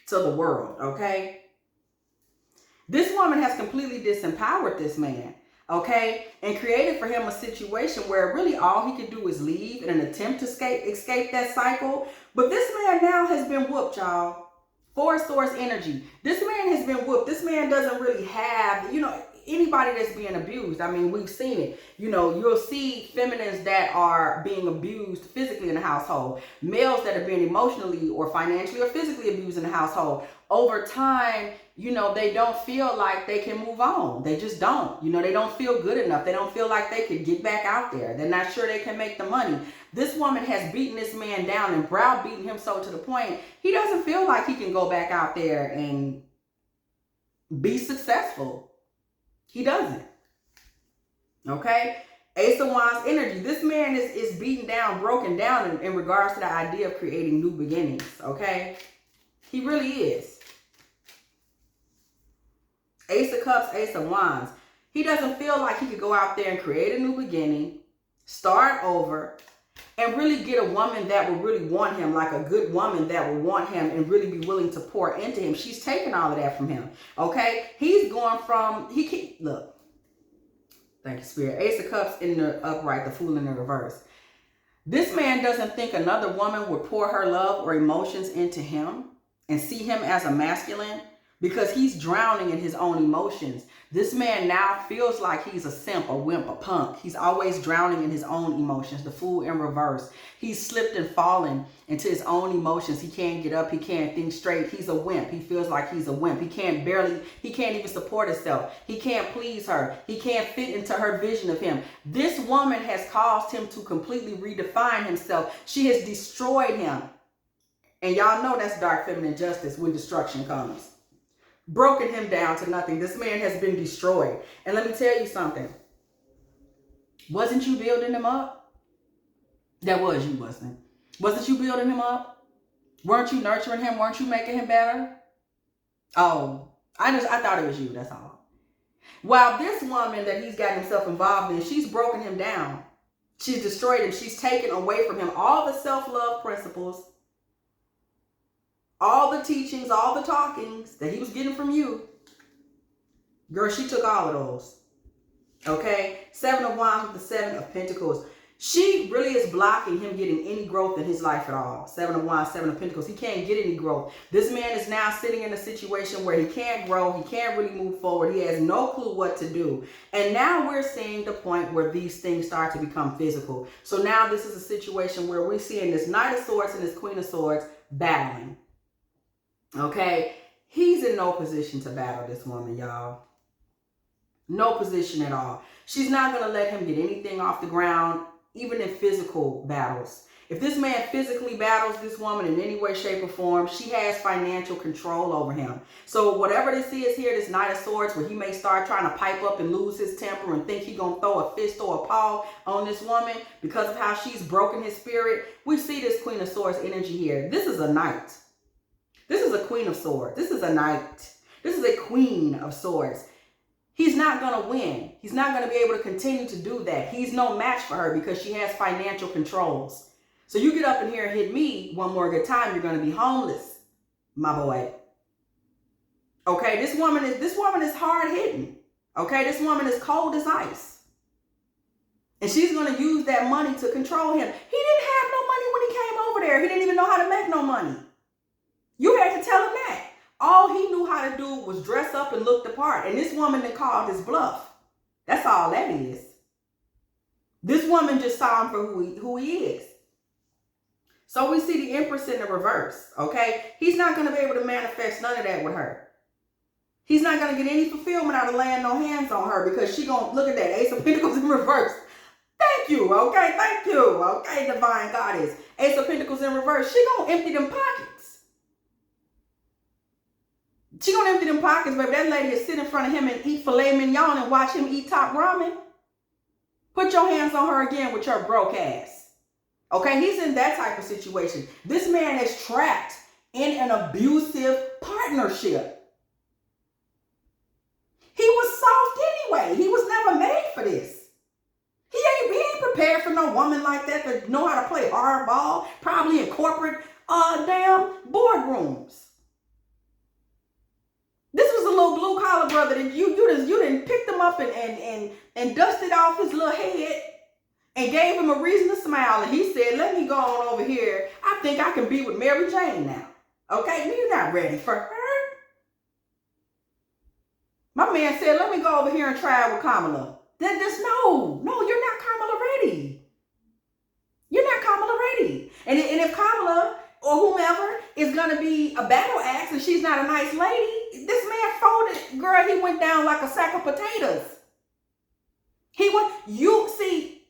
Speaker 1: to the world, okay? This woman has completely disempowered this man, okay? And created for him a situation where really all he can do is leave in an attempt to escape that cycle. But this man now has been whooped, y'all. Four of Swords energy. This man has been whooped. This man doesn't really have, anybody that's being abused. I mean, we've seen it. You'll see feminines that are being abused physically in the household, males that are being emotionally or financially or physically abused in the household. Over time, they don't feel like they can move on. They just don't. They don't feel good enough. They don't feel like they could get back out there. They're not sure they can make the money. This woman has beaten this man down and browbeaten him so to the point he doesn't feel like he can go back out there and be successful. He doesn't. Okay? Ace of Wands energy. This man is beaten down, broken down in regards to the idea of creating new beginnings. Okay? He really is. Ace of Cups, Ace of Wands. He doesn't feel like he could go out there and create a new beginning, start over, and really get a woman that would really want him, like a good woman that would want him and really be willing to pour into him. She's taking all of that from him. Okay? He's going from, look. Thank you, Spirit. Ace of Cups in the upright, the Fool in the reverse. This man doesn't think another woman would pour her love or emotions into him and see him as a masculine, because he's drowning in his own emotions. This man now feels like he's a simp, a wimp, a punk. He's always drowning in his own emotions, the Fool in reverse. He's slipped and fallen into his own emotions. He can't get up. He can't think straight. He's a wimp. He feels like he's a wimp. He can't even support himself. He can't please her. He can't fit into her vision of him. This woman has caused him to completely redefine himself. She has destroyed him. And y'all know that's dark feminine justice when destruction comes. Broken him down to nothing. This man has been destroyed. And let me tell you something. Wasn't you building him up? That was you, wasn't it? Wasn't you building him up? Weren't you nurturing him? Weren't you making him better? Oh, I thought it was you. That's all. While this woman that he's got himself involved in, she's broken him down. She's destroyed him. She's taken away from him all the self-love principles, all the teachings, all the talkings that he was getting from you. Girl, she took all of those. Okay? 7 of Wands with the 7 of Pentacles. She really is blocking him getting any growth in his life at all. 7 of Wands, 7 of Pentacles. He can't get any growth. This man is now sitting in a situation where he can't grow. He can't really move forward. He has no clue what to do. And now we're seeing the point where these things start to become physical. So now this is a situation where we're seeing this Knight of Swords and this Queen of Swords battling. Okay? He's in no position to battle this woman, y'all. No position at all. She's not going to let him get anything off the ground, even in physical battles. If this man physically battles this woman in any way, shape, or form, she has financial control over him. So whatever this is here, this Knight of Swords, where he may start trying to pipe up and lose his temper and think he's going to throw a fist or a paw on this woman because of how she's broken his spirit, we see this Queen of Swords energy here. This is a knight. This is a Queen of Swords. This is a knight. This is a Queen of Swords. He's not going to win. He's not going to be able to continue to do that. He's no match for her because she has financial controls. So you get up in here and hit me one more good time, you're going to be homeless, my boy. Okay, this woman is hard hitting. Okay, this woman is cold as ice. And she's going to use that money to control him. He didn't have no money when he came over there. He didn't even know how to make no money. You had to tell him that. All he knew how to do was dress up and look the part. And this woman that called his bluff. That's all that is. This woman just saw him for who he is. So we see the Empress in the reverse, okay? He's not going to be able to manifest none of that with her. He's not going to get any fulfillment out of laying no hands on her because she going to look at that Ace of Pentacles in reverse. Thank you, okay? Thank you, okay, Divine Goddess. Ace of Pentacles in reverse. She going to empty them pockets. She gonna empty them pockets, baby. That lady is sit in front of him and eat filet mignon and watch him eat top ramen. Put your hands on her again with your broke ass. Okay, he's in that type of situation. This man is trapped in an abusive partnership. He was soft anyway. He was never made for this. He ain't prepared for no woman like that to know how to play hardball, probably in corporate damn boardrooms. This was a little blue collar brother that you didn't pick them up and dusted off his little head and gave him a reason to smile. And he said, let me go on over here. I think I can be with Mary Jane now. Okay, you're not ready for her. My man said, let me go over here and try it with Kamala. Then just no, you're not Kamala ready. You're not Kamala ready. And if Kamala or whomever is going to be a battle axe and she's not a nice lady, this man folded, girl, he went down like a sack of potatoes. You see,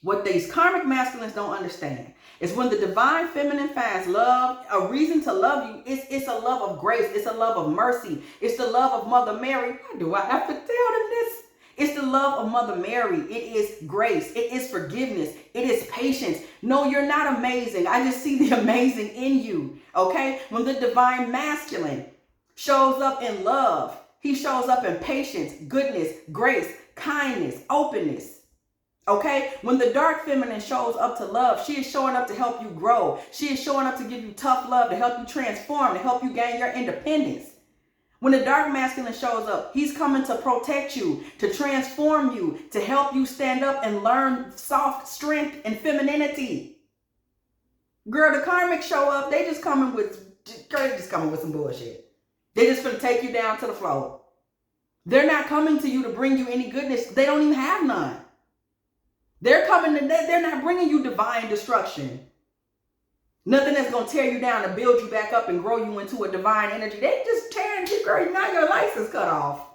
Speaker 1: what these karmic masculines don't understand is when the divine feminine finds love, a reason to love you, it's a love of grace. It's a love of mercy. It's the love of Mother Mary. Why do I have to tell them this? It's the love of Mother Mary. It is grace. It is forgiveness. It is patience. No, you're not amazing. I just see the amazing in you. Okay? When the divine masculine shows up in love, he shows up in patience, goodness, grace, kindness, openness. Okay? When the dark feminine shows up to love, she is showing up to help you grow. She is showing up to give you tough love, to help you transform, to help you gain your independence. When the dark masculine shows up, he's coming to protect you, to transform you, to help you stand up and learn soft strength and femininity. Girl, the karmic show up, they just coming with some bullshit. They just gonna take you down to the floor. They're not coming to you to bring you any goodness. They don't even have none. They're not bringing you divine destruction. Nothing that's going to tear you down and build you back up and grow you into a divine energy. They just tearing you, girl. Now your license cut off.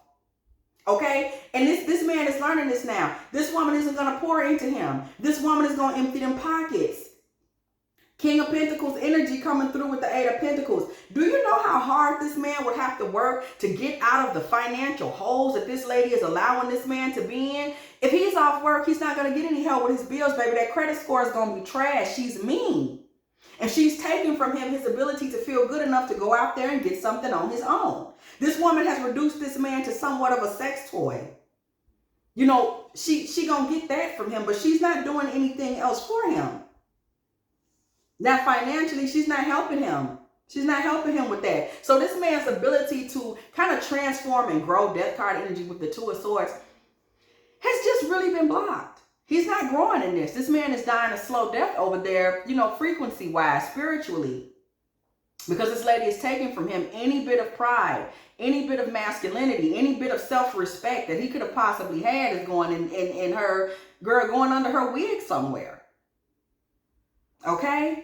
Speaker 1: Okay? And this man is learning this now. This woman isn't going to pour into him. This woman is going to empty them pockets. King of Pentacles energy coming through with the Eight of Pentacles. Do you know how hard this man would have to work to get out of the financial holes that this lady is allowing this man to be in? If he's off work, he's not going to get any help with his bills, baby. That credit score is going to be trash. She's mean. And she's taking from him his ability to feel good enough to go out there and get something on his own. This woman has reduced this man to somewhat of a sex toy. You know, she going to get that from him, but she's not doing anything else for him. Now, financially, she's not helping him. She's not helping him with that. So this man's ability to kind of transform and grow, death card energy with the Two of Swords, has just really been blocked. He's not growing in this. This man is dying a slow death over there, you know, frequency-wise, spiritually. Because this lady is taking from him any bit of pride, any bit of masculinity, any bit of self-respect that he could have possibly had is going in her, girl, going under her wig somewhere. Okay?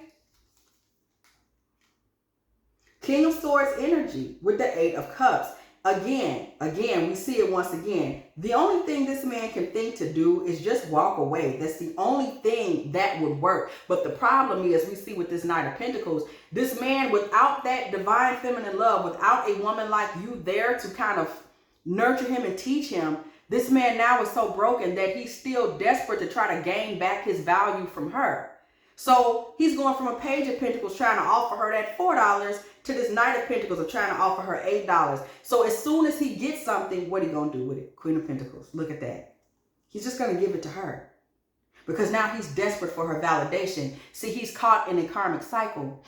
Speaker 1: King of Swords energy with the Eight of Cups. Again, we see it once again. The only thing this man can think to do is just walk away. That's the only thing that would work. But the problem is, we see with this Knight of Pentacles, this man, without that divine feminine love, without a woman like you there to kind of nurture him and teach him, this man now is so broken that he's still desperate to try to gain back his value from her. So he's going from a Page of Pentacles trying to offer her that $4 to this Knight of Pentacles of trying to offer her $8. So as soon as he gets something, what are you going to do with it? Queen of Pentacles. Look at that. He's just going to give it to her. Because now he's desperate for her validation. See, he's caught in a karmic cycle.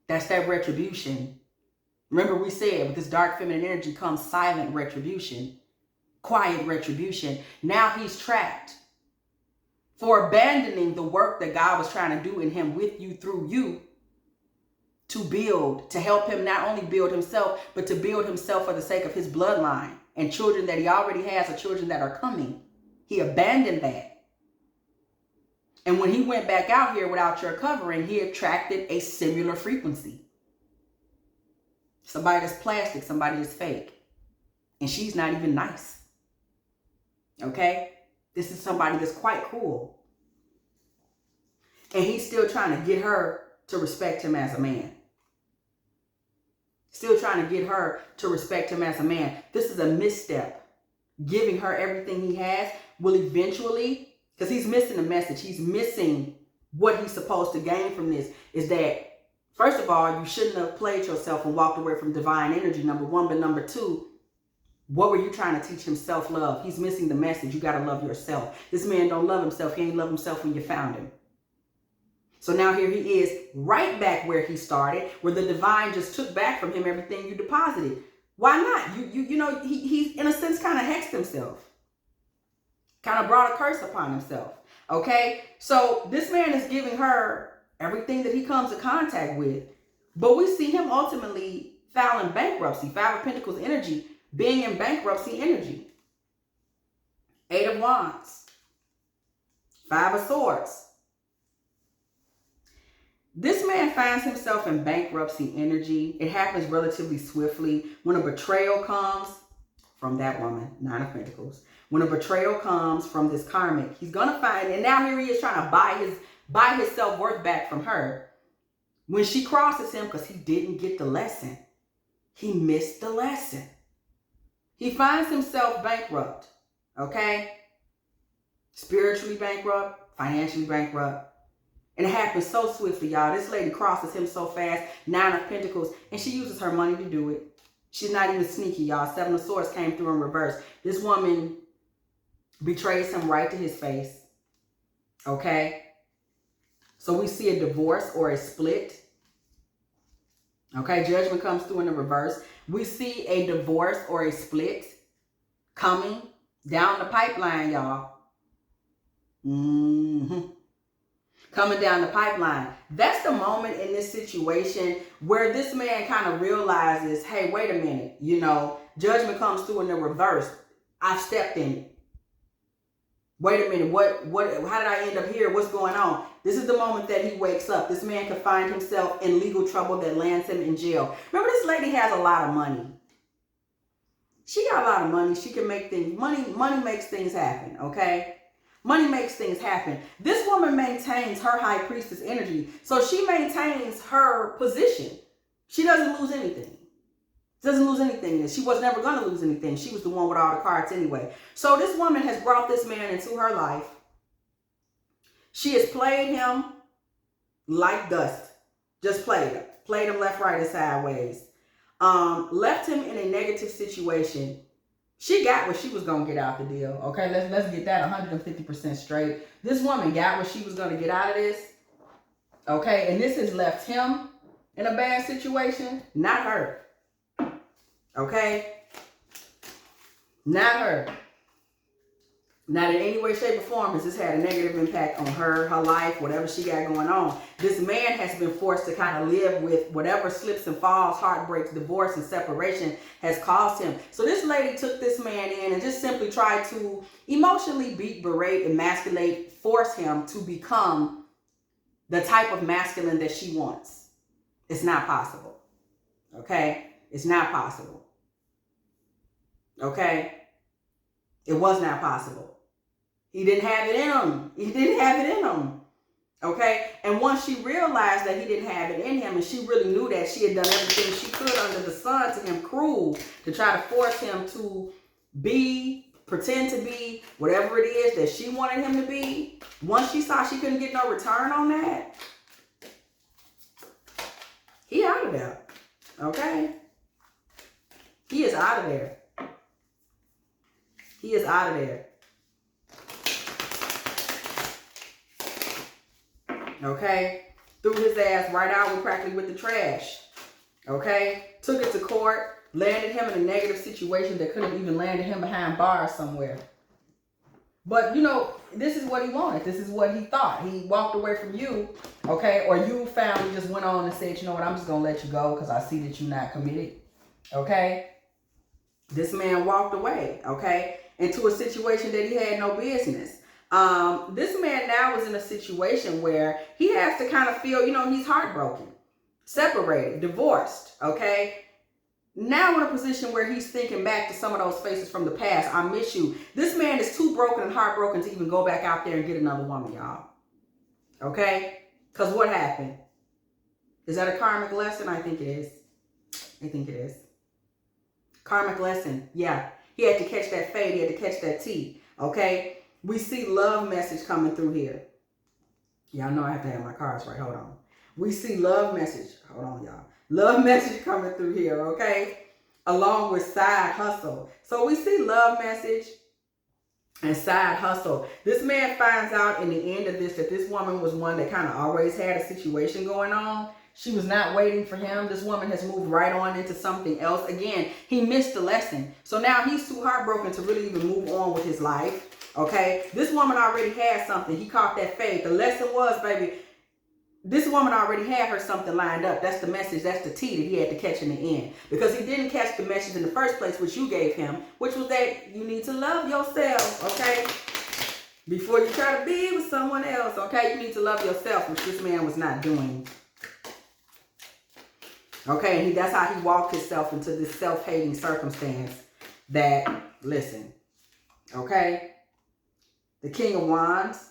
Speaker 1: That's that retribution. Remember we said with this dark feminine energy comes silent retribution. Quiet retribution. Now he's trapped for abandoning the work that God was trying to do in him, with you, through you, to build, to help him not only build himself, but to build himself for the sake of his bloodline and children that he already has or children that are coming. He abandoned that. And when he went back out here without your covering, he attracted a similar frequency. Somebody that's plastic, somebody that's fake. And she's not even nice. Okay? This is somebody that's quite cruel. And he's still trying to get her to respect him as a man. Still trying to get her to respect him as a man. This is a misstep. Giving her everything he has will eventually, because he's missing the message. He's missing what he's supposed to gain from this. Is that, first of all, you shouldn't have played yourself and walked away from divine energy, number one. But number two, what were you trying to teach him? Self-love. He's missing the message. You got to love yourself. This man don't love himself. He ain't love himself when you found him. So now here he is right back where he started, where the divine just took back from him everything you deposited. Why not? You know, he in a sense kind of hexed himself. Kind of brought a curse upon himself. Okay? So this man is giving her everything that he comes in contact with. But we see him ultimately filing bankruptcy. Five of Pentacles energy being in bankruptcy energy. Eight of Wands. Five of Swords. This man finds himself in bankruptcy energy. It happens relatively swiftly. When a betrayal comes from that woman, Nine of Pentacles. When a betrayal comes from this karmic, he's going to find, and now here he is trying to buy his self-worth back from her. When she crosses him because he didn't get the lesson. He missed the lesson. He finds himself bankrupt, okay? Spiritually bankrupt, financially bankrupt. And it happens so swiftly, y'all. This lady crosses him so fast. Nine of Pentacles. And she uses her money to do it. She's not even sneaky, y'all. Seven of Swords came through in reverse. This woman betrays him right to his face. Okay? So we see a divorce or a split. Okay? Judgment comes through in the reverse. We see a divorce or a split coming down the pipeline, y'all. Coming down the pipeline. That's the moment in this situation where this man kind of realizes, hey, wait a minute, you know, judgment comes through in the reverse. I've stepped in it. Wait a minute, how did I end up here? What's going on? This is the moment that he wakes up. This man could find himself in legal trouble that lands him in jail. Remember, this lady has a lot of money. She got a lot of money. She can make things, money makes things happen, okay? Money makes things happen. This woman maintains her high priestess energy. So she maintains her position. She doesn't lose anything. Doesn't lose anything. She was never going to lose anything. She was the one with all the cards anyway. So this woman has brought this man into her life. She has played him like dust. Just played him. Played him left, right, and sideways. Left him in a negative situation. She got what she was going to get out the deal. Okay, let's get that 150% straight. This woman got what she was going to get out of this. Okay, and this has left him in a bad situation, not her. Okay? Not her. Not in any way, shape, or form has this had a negative impact on her life, whatever she got going on. This man has been forced to kind of live with whatever slips and falls, heartbreaks, divorce, and separation has caused him. So this lady took this man in and just simply tried to emotionally beat, berate, emasculate, force him to become the type of masculine that she wants. It's not possible. Okay? It's not possible. Okay? It was not possible. He didn't have it in him. He didn't have it in him. Okay? And once she realized that he didn't have it in him, and she really knew that she had done everything she could under the sun to him, cruel, to try to force him to be, pretend to be whatever it is that she wanted him to be. Once she saw she couldn't get no return on that, he out of there. Okay? He is out of there. He is out of there. Okay? Threw his ass right out with practically with the trash. Okay? Took it to court. Landed him in a negative situation that could have even landed him behind bars somewhere. But, you know, this is what he wanted. This is what he thought. He walked away from you, okay? Or you finally just went on and said, you know what, I'm just going to let you go because I see that you're not committed. Okay? This man walked away, okay, into a situation that he had no business. This man now is in a situation where he has to kind of feel, you know, he's heartbroken, separated, divorced, okay? Now in a position where he's thinking back to some of those faces from the past. I miss you. This man is too broken and heartbroken to even go back out there and get another woman, y'all. Okay? Because what happened? Is that a karmic lesson? I think it is. I think it is. Karmic lesson. Yeah. He had to catch that fade. He had to catch that tea. Okay? We see love message coming through here. Y'all know I have to have my cards right. Hold on. We see love message. Hold on, y'all. Love message coming through here, okay? Along with side hustle. So we see love message and side hustle. This man finds out in the end of this that this woman was one that kind of always had a situation going on. She was not waiting for him. This woman has moved right on into something else. Again, he missed the lesson. So now he's too heartbroken to really even move on with his life, okay? This woman already had something. He caught that fade. The lesson was, baby, this woman already had her something lined up. That's the message. That's the tea that he had to catch in the end. Because he didn't catch the message in the first place, which you gave him, which was that you need to love yourself, okay? Before you try to be with someone else, okay? You need to love yourself, which this man was not doing. Okay, and that's how he walked himself into this self-hating circumstance that, listen, okay? The King of Wands.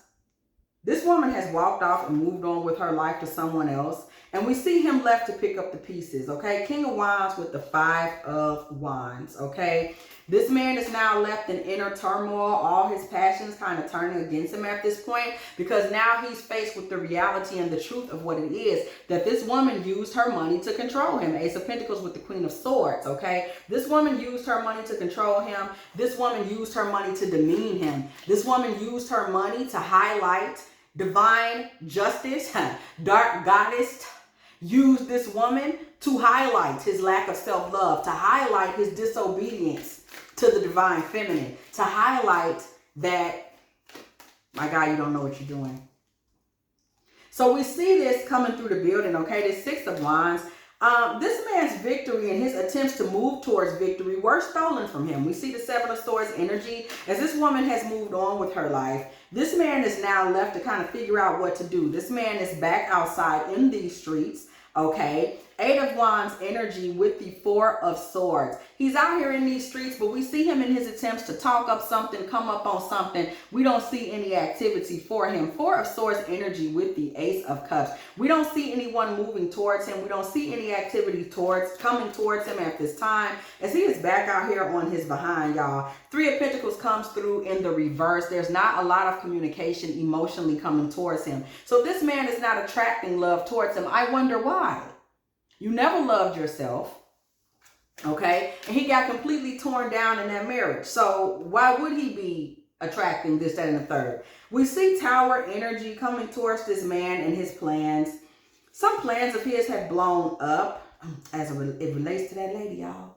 Speaker 1: This woman has walked off and moved on with her life to someone else. And we see him left to pick up the pieces, okay? King of Wands with the 5 of Wands, okay? This man is now left in inner turmoil. All his passions kind of turning against him at this point. Because now he's faced with the reality and the truth of what it is. That this woman used her money to control him. Ace of Pentacles with the Queen of Swords, okay? This woman used her money to control him. This woman used her money to demean him. This woman used her money to highlight divine justice. Dark goddess used this woman to highlight his lack of self-love, to highlight his disobedience to the divine feminine, to highlight that, my God, you don't know what you're doing. So we see this coming through the building, okay? This 6 of Wands. This man's victory and his attempts to move towards victory were stolen from him. We see the 7 of Swords energy. As this woman has moved on with her life, this man is now left to kind of figure out what to do. This man is back outside in these streets, okay? Eight of Wands energy with the Four of Swords. He's out here in these streets, but we see him in his attempts to talk up something, come up on something. We don't see any activity for him. Four of Swords energy with the Ace of Cups. We don't see anyone moving towards him. We don't see any activity coming towards him at this time, as he is back out here on his behind, y'all. Three of Pentacles comes through in the reverse. There's not a lot of communication emotionally coming towards him. So this man is not attracting love towards him. I wonder why. You never loved yourself, okay? And he got completely torn down in that marriage. So why would he be attracting this, that, and the third? We see Tower energy coming towards this man and his plans. Some plans of his have blown up as it relates to that lady, y'all.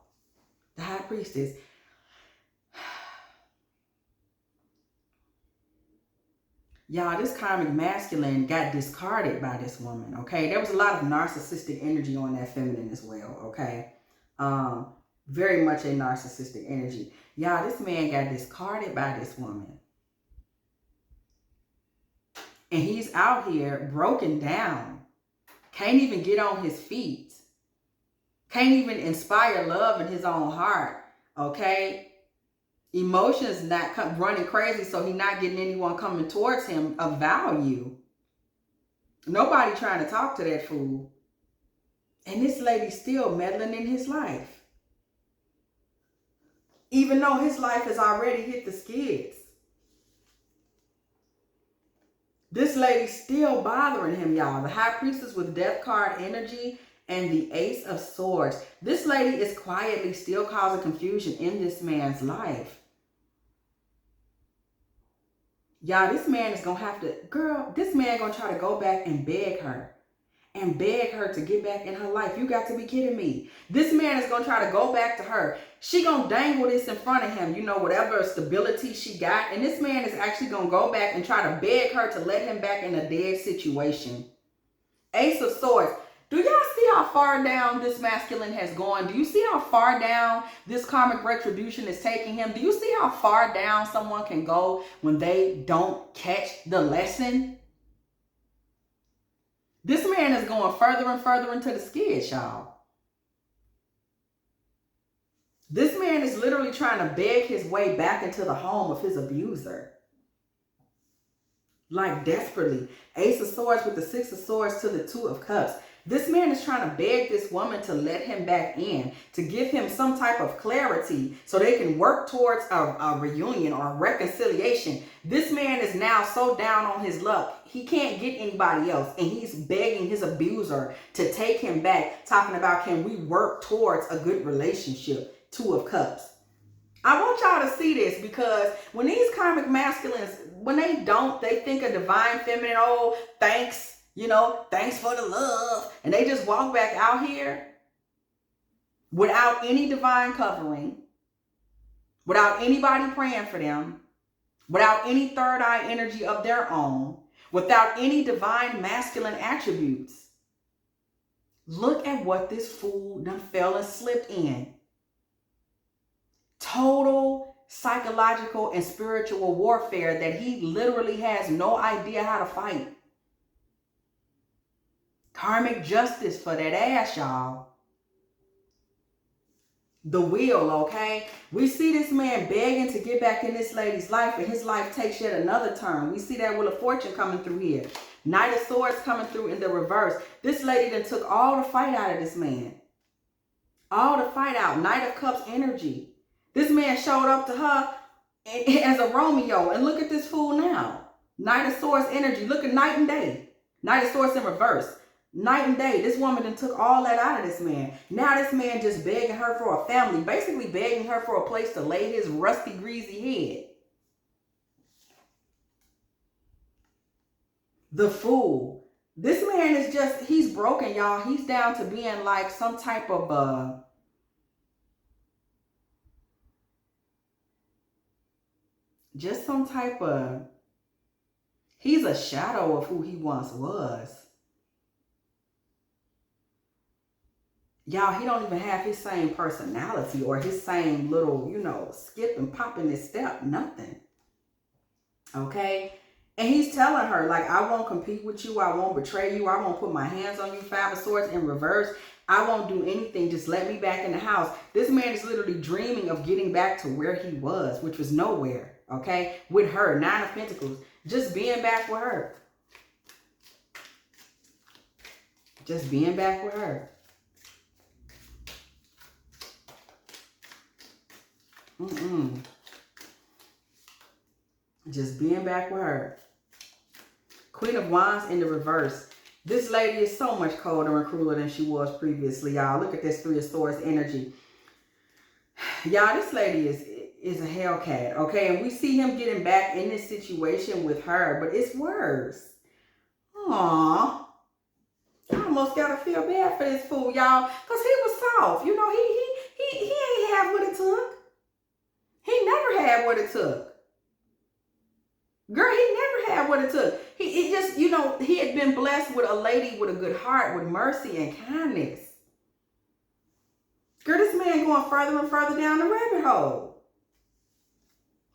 Speaker 1: The High Priestess. Y'all, this karmic masculine got discarded by this woman, okay? There was a lot of narcissistic energy on that feminine as well, okay? Very much a narcissistic energy. Y'all, this man got discarded by this woman. And he's out here broken down. Can't even get on his feet. Can't even inspire love in his own heart, okay? Emotions not running crazy, so he's not getting anyone coming towards him of value. Nobody trying to talk to that fool. And this lady's still meddling in his life. Even though his life has already hit the skids. This lady's still bothering him, y'all. The High Priestess with Death card energy and the Ace of Swords. This lady is quietly still causing confusion in this man's life. Y'all, this man is going to have to, this man going to try to go back and beg her. And beg her to get back in her life. You got to be kidding me. This man is going to try to go back to her. She going to dangle this in front of him, you know, whatever stability she got. And this man is actually going to go back and try to beg her to let him back in a dead situation. Ace of Swords. Do y'all see how far down this masculine has gone? Do you see how far down this karmic retribution is taking him? Do you see how far down someone can go when they don't catch the lesson? This man is going further and further into the skids, y'all. This man is literally trying to beg his way back into the home of his abuser. Like desperately. Ace of Swords with the Six of Swords to the Two of Cups. This man is trying to beg this woman to let him back in, to give him some type of clarity so they can work towards a reunion or a reconciliation. This man is now so down on his luck, he can't get anybody else. And he's begging his abuser to take him back, talking about, can we work towards a good relationship? Two of Cups. I want y'all to see this, because when these karmic masculines, when they think of divine feminine, oh, thanks. You know, thanks for the love. And they just walk back out here without any divine covering, without anybody praying for them, without any third eye energy of their own, without any divine masculine attributes. Look at what this fool done fell and slipped in. Total psychological and spiritual warfare that he literally has no idea how to fight. Karmic justice for that ass, y'all. The wheel, okay? We see this man begging to get back in this lady's life, and his life takes yet another turn. We see that Wheel of Fortune coming through here. Knight of Swords coming through in the reverse. This lady done took all the fight out of this man. All the fight out. Knight of Cups energy. This man showed up to her as a Romeo. And look at this fool now. Knight of Swords energy. Look at night and day. Knight of Swords in reverse. Night and day. This woman done took all that out of this man. Now this man just begging her for a family. Basically begging her for a place to lay his rusty, greasy head. The Fool. This man is just, he's broken, y'all. He's down to being like some type of, just some type of, he's a shadow of who he once was. Y'all, he don't even have his same personality or his same little, you know, skip and pop in his step. Nothing. Okay? And he's telling her, like, I won't compete with you. I won't betray you. I won't put my hands on you. Five of Swords in reverse. I won't do anything. Just let me back in the house. This man is literally dreaming of getting back to where he was, which was nowhere, okay? With her, 9 of Pentacles. Just being back with her. Just being back with her. Just being back with her. Queen of Wands in the reverse. This lady is so much colder and crueler than she was previously, y'all. Look at this 3 of Swords energy. Y'all, this lady is a Hellcat, okay? And we see him getting back in this situation with her, but it's worse. Aww. I almost gotta feel bad for this fool, y'all, because he was soft. You know, he ain't have what it took. He never had what it took. Girl, he never had what it took. He just, you know, he had been blessed with a lady with a good heart, with mercy and kindness. Girl, this man going further and further down the rabbit hole.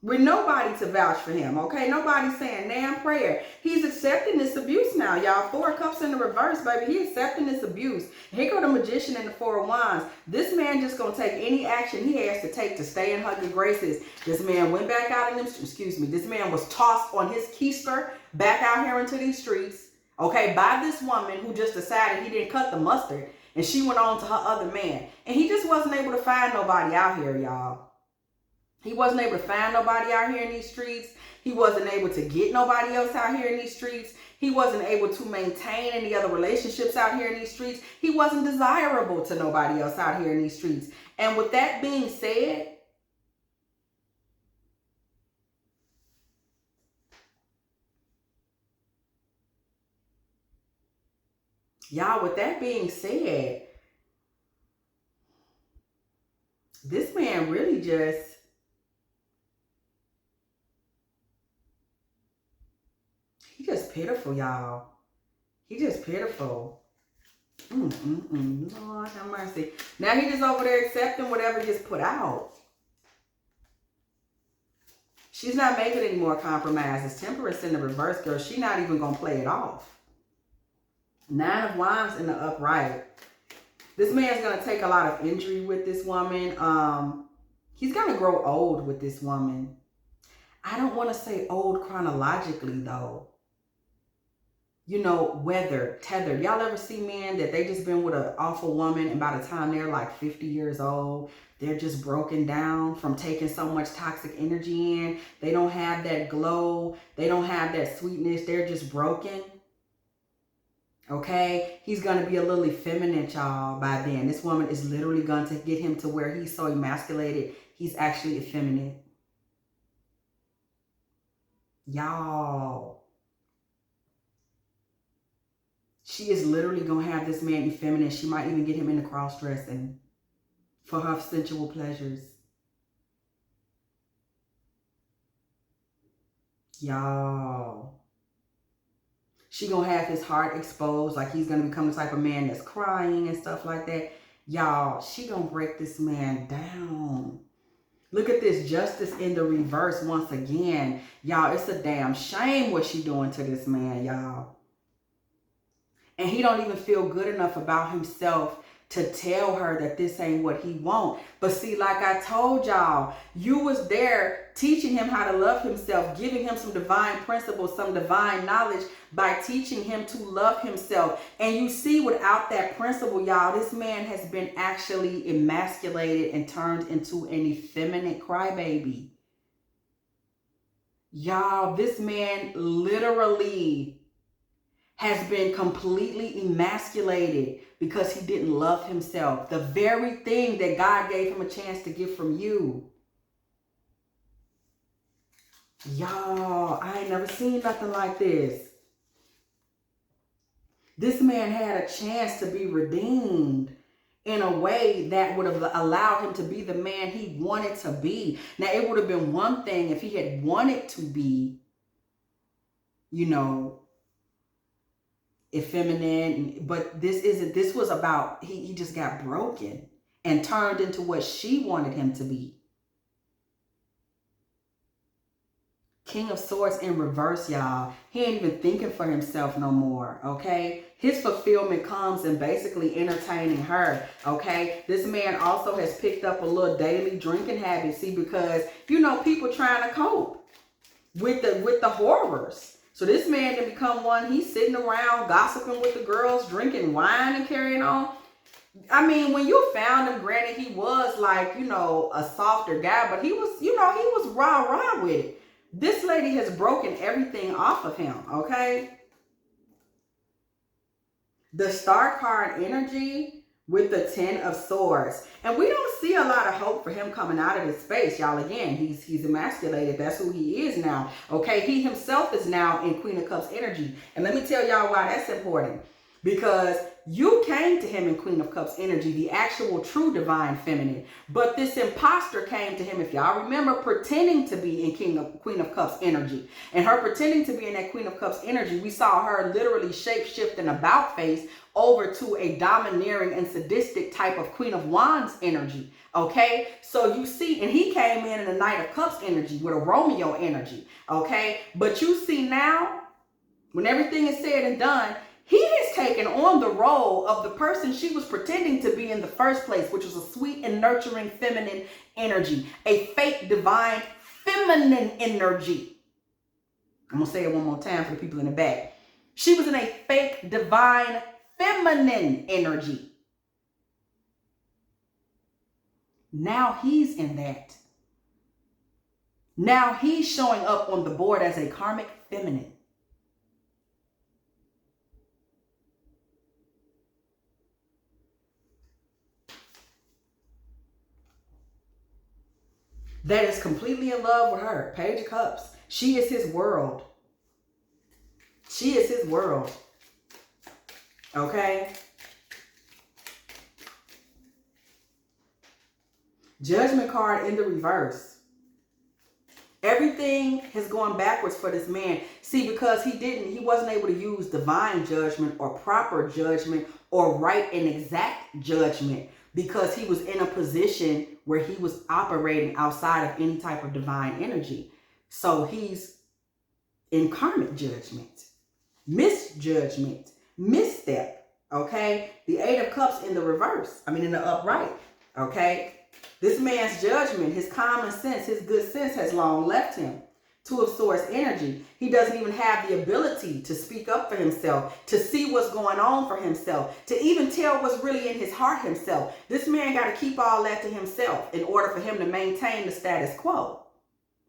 Speaker 1: With nobody to vouch for him, okay? Nobody's saying damn prayer. He's accepting this abuse now, y'all. 4 of Cups in the reverse, baby. He's accepting this abuse. Here go the Magician and the 4 of Wands. This man just gonna take any action he has to take to stay in her good graces. This man went back out in them, excuse me, this man was tossed on his keister back out here into these streets, okay, by this woman who just decided he didn't cut the mustard, and she went on to her other man. And he just wasn't able to find nobody out here, y'all. He wasn't able to find nobody out here in these streets. He wasn't able to get nobody else out here in these streets. He wasn't able to maintain any other relationships out here in these streets. He wasn't desirable to nobody else out here in these streets. And with that being said, y'all, with that being said, this man really just, he just pitiful, y'all. He just pitiful. Lord have mercy. Now he just over there accepting whatever gets put out. She's not making any more compromises. Temperance in the reverse, girl. She's not even going to play it off. 9 of Wands in the upright. This man's going to take a lot of injury with this woman. He's going to grow old with this woman. I don't want to say old chronologically, though. You know, tethered. Y'all ever see men that they just been with an awful woman, and by the time they're like 50 years old, they're just broken down from taking so much toxic energy in. They don't have that glow. They don't have that sweetness. They're just broken. Okay? He's going to be a little effeminate, y'all, by then. This woman is literally going to get him to where he's so emasculated, he's actually effeminate. Y'all. She is literally going to have this man effeminate. She might even get him into cross-dressing for her sensual pleasures. Y'all. She going to have his heart exposed. Like he's going to become the type of man that's crying and stuff like that. Y'all, she going to break this man down. Look at this justice in the reverse once again. Y'all, it's a damn shame what she doing to this man, y'all. And he don't even feel good enough about himself to tell her that this ain't what he want. But see, like I told y'all, you was there teaching him how to love himself, giving him some divine principles, some divine knowledge by teaching him to love himself. And you see, without that principle, y'all, this man has been actually emasculated and turned into an effeminate crybaby. Y'all, this man literally has been completely emasculated because he didn't love himself. The very thing that God gave him a chance to get from you. Y'all, I ain't never seen nothing like this. This man had a chance to be redeemed in a way that would have allowed him to be the man he wanted to be. Now, it would have been one thing if he had wanted to be, you know, effeminate, but this was about, he just got broken and turned into what she wanted him to be. King of Swords in reverse, y'all. He ain't even thinking for himself no more, okay? His fulfillment comes in basically entertaining her, okay? This man also has picked up a little daily drinking habit, see, because, you know, people trying to cope with the horrors. So this man can become one, he's sitting around gossiping with the girls, drinking wine and carrying on. I mean, when you found him, granted, he was like, you know, a softer guy, but he was, you know, he was rah-rah with it. This lady has broken everything off of him, okay? The Star card energy with the 10 of Swords. And we don't see a lot of hope for him coming out of this space, y'all. Again, he's emasculated. That's who he is now, okay? He himself is now in Queen of Cups energy. And let me tell y'all why that's important. Because you came to him in Queen of Cups energy, the actual true divine feminine. But this imposter came to him, if y'all remember, pretending to be in Queen of Cups energy. And her pretending to be in that Queen of Cups energy, we saw her literally shape-shift and about face over to a domineering and sadistic type of Queen of Wands energy. Okay, so you see, and he came in a Knight of Cups energy with a Romeo energy. Okay, but you see now, when everything is said and done, he has taken on the role of the person she was pretending to be in the first place, which was a sweet and nurturing feminine energy, a fake divine feminine energy. I'm going to say it one more time for the people in the back. She was in a fake divine feminine energy. Now he's in that. Now he's showing up on the board as a karmic feminine. That is completely in love with her. Page of Cups. She is his world. She is his world. Okay? Judgment card in the reverse. Everything has gone backwards for this man. See, because he wasn't able to use divine judgment or proper judgment or right and exact judgment, because he was in a position where he was operating outside of any type of divine energy. So he's in karmic judgment, misjudgment, misstep, okay? The 8 of Cups in the reverse, in the upright, okay? This man's judgment, his common sense, his good sense has long left him. 2 of Swords energy. He doesn't even have the ability to speak up for himself, to see what's going on for himself, to even tell what's really in his heart himself. This man got to keep all that to himself in order for him to maintain the status quo.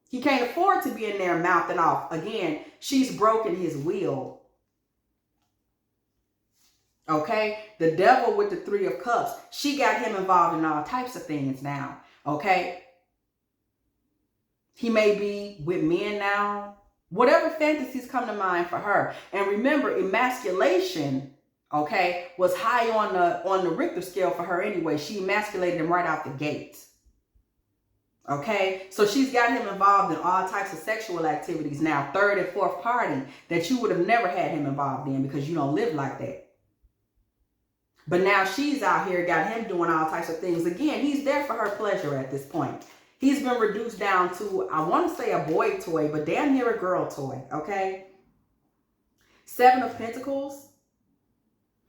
Speaker 1: He can't afford to be in there mouthing off. Again, she's broken his will. Okay? The Devil with the 3 of Cups. She got him involved in all types of things now. Okay? He may be with men now. Whatever fantasies come to mind for her. And remember, emasculation, okay, was high on the Richter scale for her anyway. She emasculated him right out the gate. Okay, so she's got him involved in all types of sexual activities now, 3rd and 4th party, that you would have never had him involved in because you don't live like that. But now she's out here, got him doing all types of things. Again, he's there for her pleasure at this point. He's been reduced down to, I want to say a boy toy, but damn near a girl toy, okay? 7 of Pentacles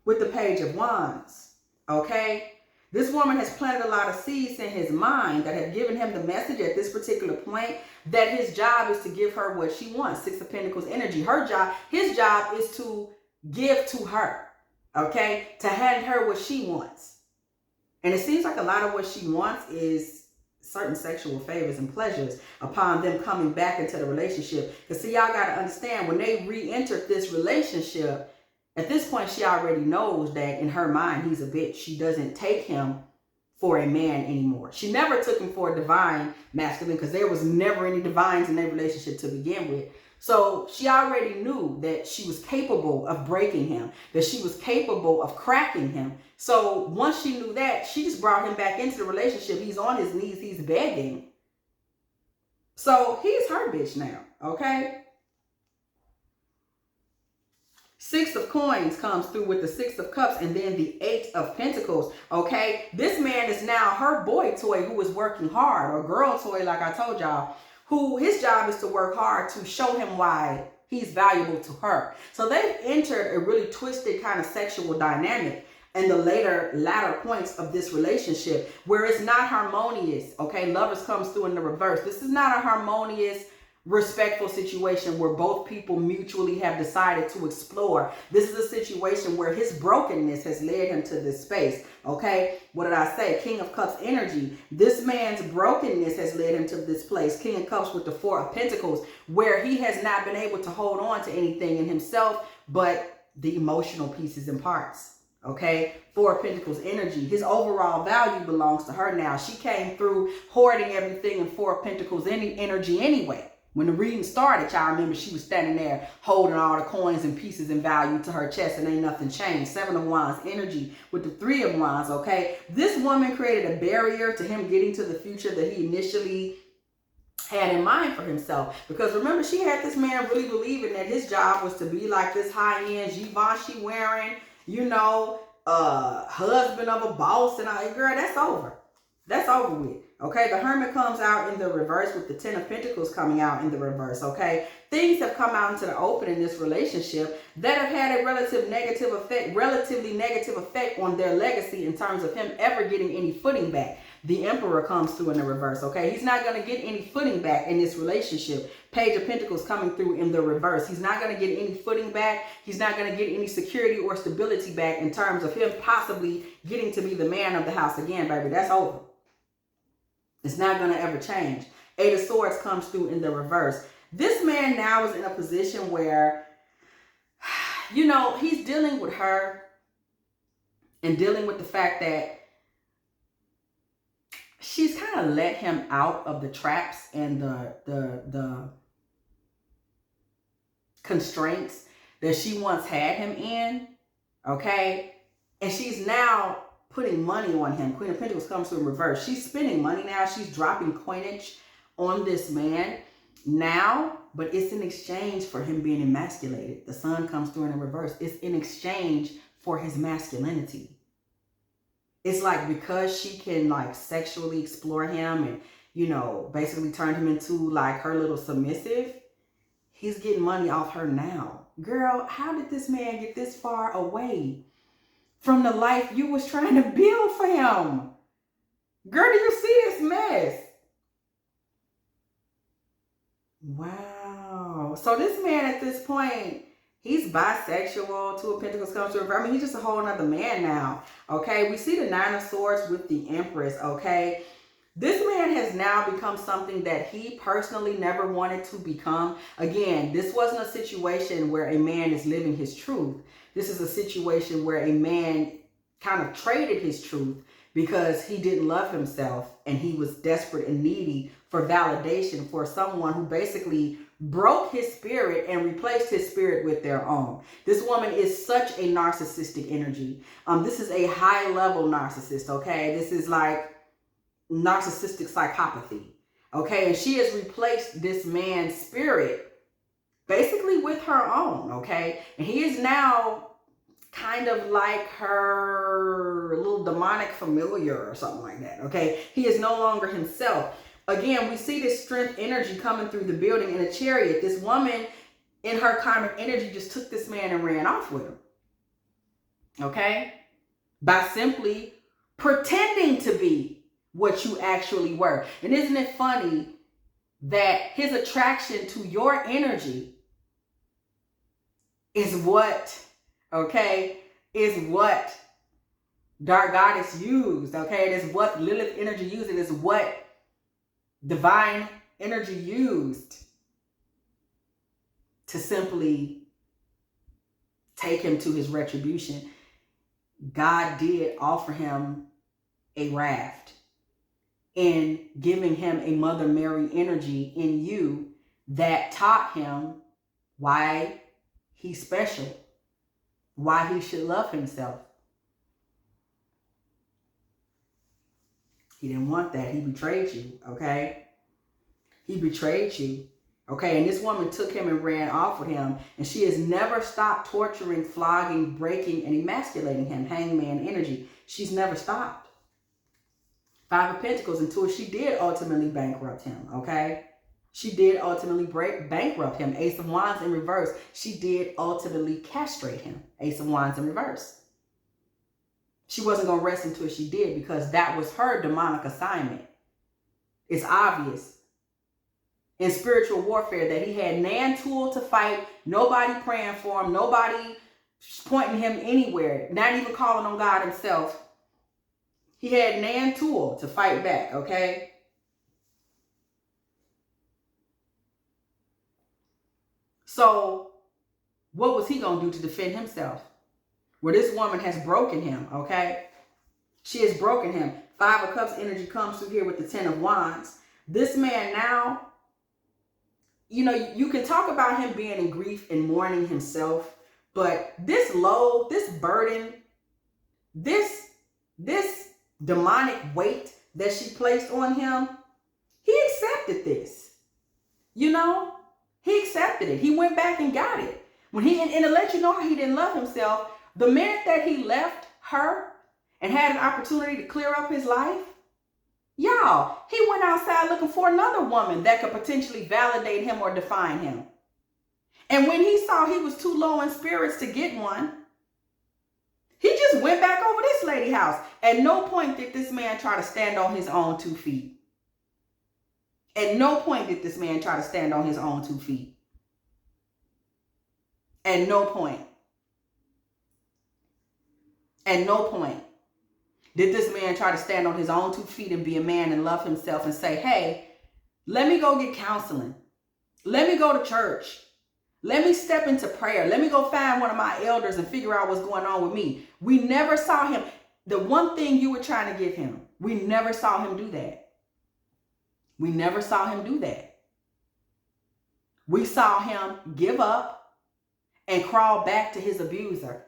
Speaker 1: with the Page of Wands, okay? This woman has planted a lot of seeds in his mind that have given him the message at this particular point that his job is to give her what she wants. 6 of Pentacles energy. His job is to give to her, okay? To hand her what she wants. And it seems like a lot of what she wants is certain sexual favors and pleasures upon them coming back into the relationship. Because see, y'all got to understand, when they re-entered this relationship, at this point, she already knows that in her mind, he's a bitch. She doesn't take him for a man anymore. She never took him for a divine masculine because there was never any divines in their relationship to begin with. So she already knew that she was capable of breaking him, that she was capable of cracking him. So once she knew that, she just brought him back into the relationship. He's on his knees, he's begging. So he's her bitch now, okay? 6 of Coins comes through with the 6 of Cups and then the 8 of Pentacles, okay? This man is now her boy toy who is working hard, or girl toy like I told y'all, who his job is to work hard to show him why he's valuable to her. So they've entered a really twisted kind of sexual dynamic in the latter points of this relationship, where it's not harmonious. Okay, Lovers comes through in the reverse. This is not a harmonious, respectful situation where both people mutually have decided to explore. This is a situation where his brokenness has led him to this space. Okay, what did I say? King of Cups energy. This man's brokenness has led him to this place. King of Cups with the Four of Pentacles, where he has not been able to hold on to anything in himself but the emotional pieces and parts. Okay, Four of Pentacles energy. His overall value belongs to her now. She came through hoarding everything in Four of Pentacles energy anyway. When the reading started, y'all remember she was standing there holding all the coins and pieces and value to her chest, and ain't nothing changed. Seven of Wands energy with the Three of Wands, okay? This woman created a barrier to him getting to the future that he initially had in mind for himself. Because remember, she had this man really believing that his job was to be like this high-end Givenchy wearing, you know, husband of a boss, and all. Girl, that's over. That's over with. Okay, the Hermit comes out in the reverse with the Ten of Pentacles coming out in the reverse. Okay, things have come out into the open in this relationship that have had a relatively negative effect on their legacy in terms of him ever getting any footing back. The Emperor comes through in the reverse. Okay, he's not going to get any footing back in this relationship. Page of Pentacles coming through in the reverse. He's not going to get any footing back. He's not going to get any security or stability back in terms of him possibly getting to be the man of the house again, baby. That's over. It's not going to ever change. Eight of Swords comes through in the reverse. This man now is in a position where, you know, he's dealing with her and dealing with the fact that she's kind of let him out of the traps and the constraints that she once had him in, okay? And she's now putting money on him. Queen of Pentacles comes through in reverse. She's spending money now. She's dropping coinage on this man now, but it's in exchange for him being emasculated. The Sun comes through in the reverse. It's in exchange for his masculinity. It's like because she can like sexually explore him and, you know, basically turn him into like her little submissive, he's getting money off her now. Girl, how did this man get this far away from the life you was trying to build for him? Girl, do you see this mess? Wow. So this man at this point, he's bisexual. Two of Pentacles comes to reverse. I mean, he's just a whole nother man now. Okay, we see the Nine of Swords with the Empress. Okay, this man has now become something that he personally never wanted to become. Again, this wasn't a situation where a man is living his truth. This is a situation where a man kind of traded his truth because he didn't love himself and he was desperate and needy for validation for someone who basically broke his spirit and replaced his spirit with their own. This woman is such a narcissistic energy. This is a high level narcissist, okay? This is like narcissistic psychopathy, okay? And she has replaced this man's spirit basically with her own, okay? And he is now kind of like her little demonic familiar or something like that, okay? He is no longer himself. Again, we see this strength energy coming through the building in a chariot. This woman in her karmic energy just took this man and ran off with him, okay? By simply pretending to be what you actually were. And isn't it funny that his attraction to your energy is what, okay, is what Dark Goddess used, okay? It is what Lilith energy used. It is what divine energy used to simply take him to his retribution. God did offer him a raft in giving him a Mother Mary energy in you that taught him why he's special, why he should love himself. He didn't want that. He betrayed you, okay? He betrayed you, okay? And this woman took him and ran off with him, and she has never stopped torturing, flogging, breaking, and emasculating him. Hangman energy. She's never stopped. Five of Pentacles until she did ultimately bankrupt him, okay? She did ultimately bankrupt him. Ace of Wands in reverse. She did ultimately castrate him. Ace of Wands in reverse. She wasn't going to rest until she did, because that was her demonic assignment. It's obvious in spiritual warfare that he had nan tool to fight. Nobody praying for him. Nobody pointing him anywhere. Not even calling on God himself. He had nan tool to fight back, okay? So what was he going to do to defend himself? Well, this woman has broken him, okay? She has broken him. 5 of Cups energy comes through here with the 10 of Wands. This man now, you know, you can talk about him being in grief and mourning himself, but this load, this burden, this demonic weight that she placed on him, he accepted this. You know, he accepted it. He went back and got it. And to let you know how he didn't love himself, the minute that he left her and had an opportunity to clear up his life, y'all, he went outside looking for another woman that could potentially validate him or define him. And when he saw he was too low in spirits to get one, he just went back over this lady's house. At no point did this man try to stand on his own 2 feet. At no point did this man try to stand on his own 2 feet. At no point. At no point did this man try to stand on his own 2 feet and be a man and love himself and say, hey, let me go get counseling. Let me go to church. Let me step into prayer. Let me go find one of my elders and figure out what's going on with me. We never saw him. The one thing you were trying to give him, we never saw him do that. We never saw him do that. We saw him give up and crawl back to his abuser.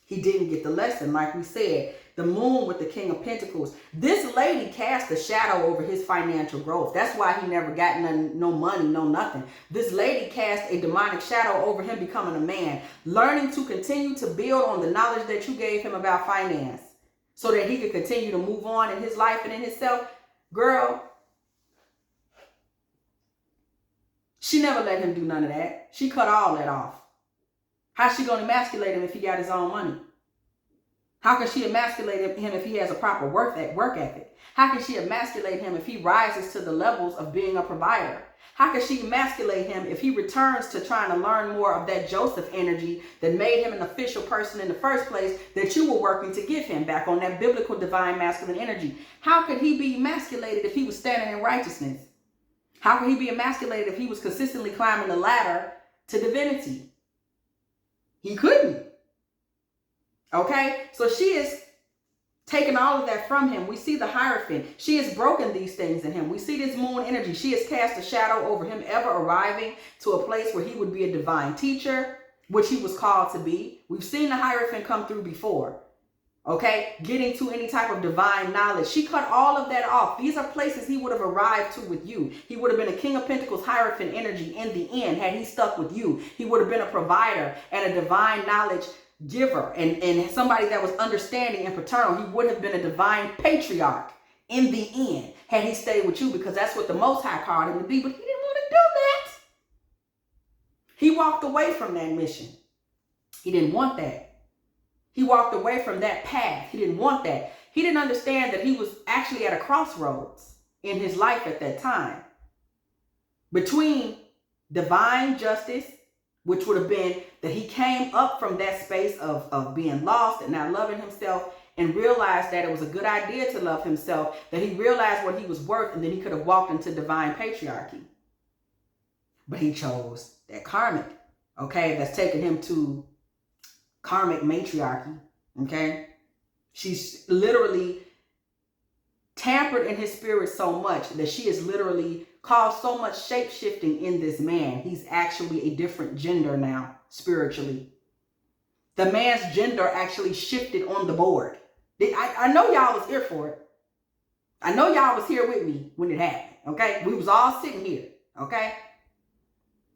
Speaker 1: He didn't get the lesson, like we said. The moon with the King of Pentacles. This lady cast a shadow over his financial growth. That's why he never got no money, no nothing. This lady cast a demonic shadow over him becoming a man, learning to continue to build on the knowledge that you gave him about finance so that he could continue to move on in his life and in himself. Girl, she never let him do none of that. She cut all that off. How's she going to emasculate him if he got his own money? How can she emasculate him if he has a proper work ethic? How can she emasculate him if he rises to the levels of being a provider? How can she emasculate him if he returns to trying to learn more of that Joseph energy that made him an official person in the first place that you were working to give him back on that biblical divine masculine energy? How could he be emasculated if he was standing in righteousness? How could he be emasculated if he was consistently climbing the ladder to divinity? He couldn't. Okay? So she is taking all of that from him. We see the Hierophant. She has broken these things in him. We see this moon energy. She has cast a shadow over him ever arriving to a place where he would be a divine teacher, which he was called to be. We've seen the Hierophant come through before. Okay, getting to any type of divine knowledge. She cut all of that off. These are places he would have arrived to with you. He would have been a King of Pentacles Hierophant energy in the end had he stuck with you. He would have been a provider and a divine knowledge giver and somebody that was understanding and paternal. He would have been a divine patriarch in the end had he stayed with you, because that's what the Most High called him to be. But he didn't want to do that. He walked away from that mission. He didn't want that. He walked away from that path. He didn't want that. He didn't understand that he was actually at a crossroads in his life at that time. Between divine justice, which would have been that he came up from that space of being lost and not loving himself, and realized that it was a good idea to love himself, that he realized what he was worth, and then he could have walked into divine patriarchy. But he chose that karmic, okay, that's taken him to karmic matriarchy, okay? She's literally tampered in his spirit so much that she has literally caused so much shape-shifting in this man. He's actually a different gender now, spiritually. The man's gender actually shifted on the board. I know y'all was here for it. I know y'all was here with me when it happened, okay? We was all sitting here, okay?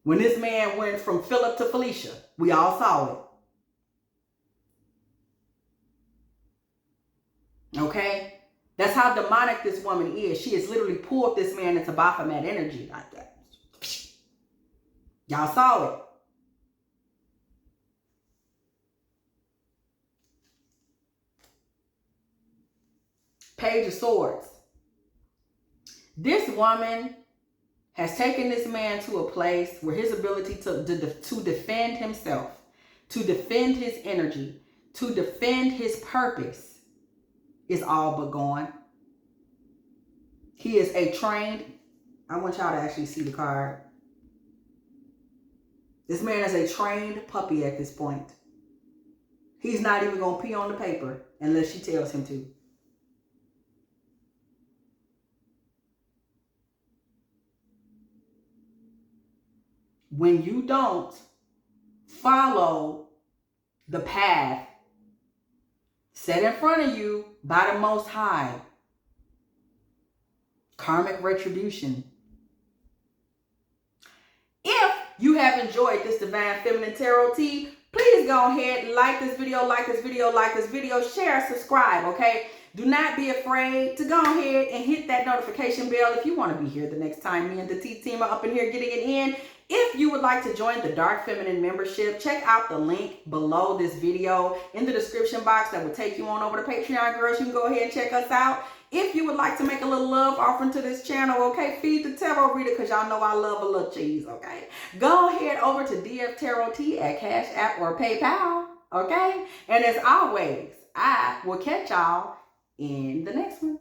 Speaker 1: When this man went from Philip to Felicia, we all saw it. Okay? That's how demonic this woman is. She has literally pulled this man into Baphomet energy like that. Y'all saw it. Page of Swords. This woman has taken this man to a place where his ability to defend himself, to defend his energy, to defend his purpose is all but gone. He is a trained, I want y'all to actually see the card. This man is a trained puppy at this point. He's not even going to pee on the paper unless she tells him to. When you don't follow the path set in front of you by the Most High, karmic retribution. If you have enjoyed this Divine Feminine Tarot tea, please go ahead and like this video, share, subscribe, okay? Do not be afraid to go ahead and hit that notification bell if you want to be here the next time me and the T team are up in here getting it in. If you would like to join the Dark Feminine membership, check out the link below this video in the description box that will take you on over to Patreon, girls. You can go ahead and check us out. If you would like to make a little love offering to this channel, okay, feed the tarot reader, because y'all know I love a little cheese, okay? Go ahead over to dftarottea at Cash App or PayPal, okay? And as always, I will catch y'all in the next one.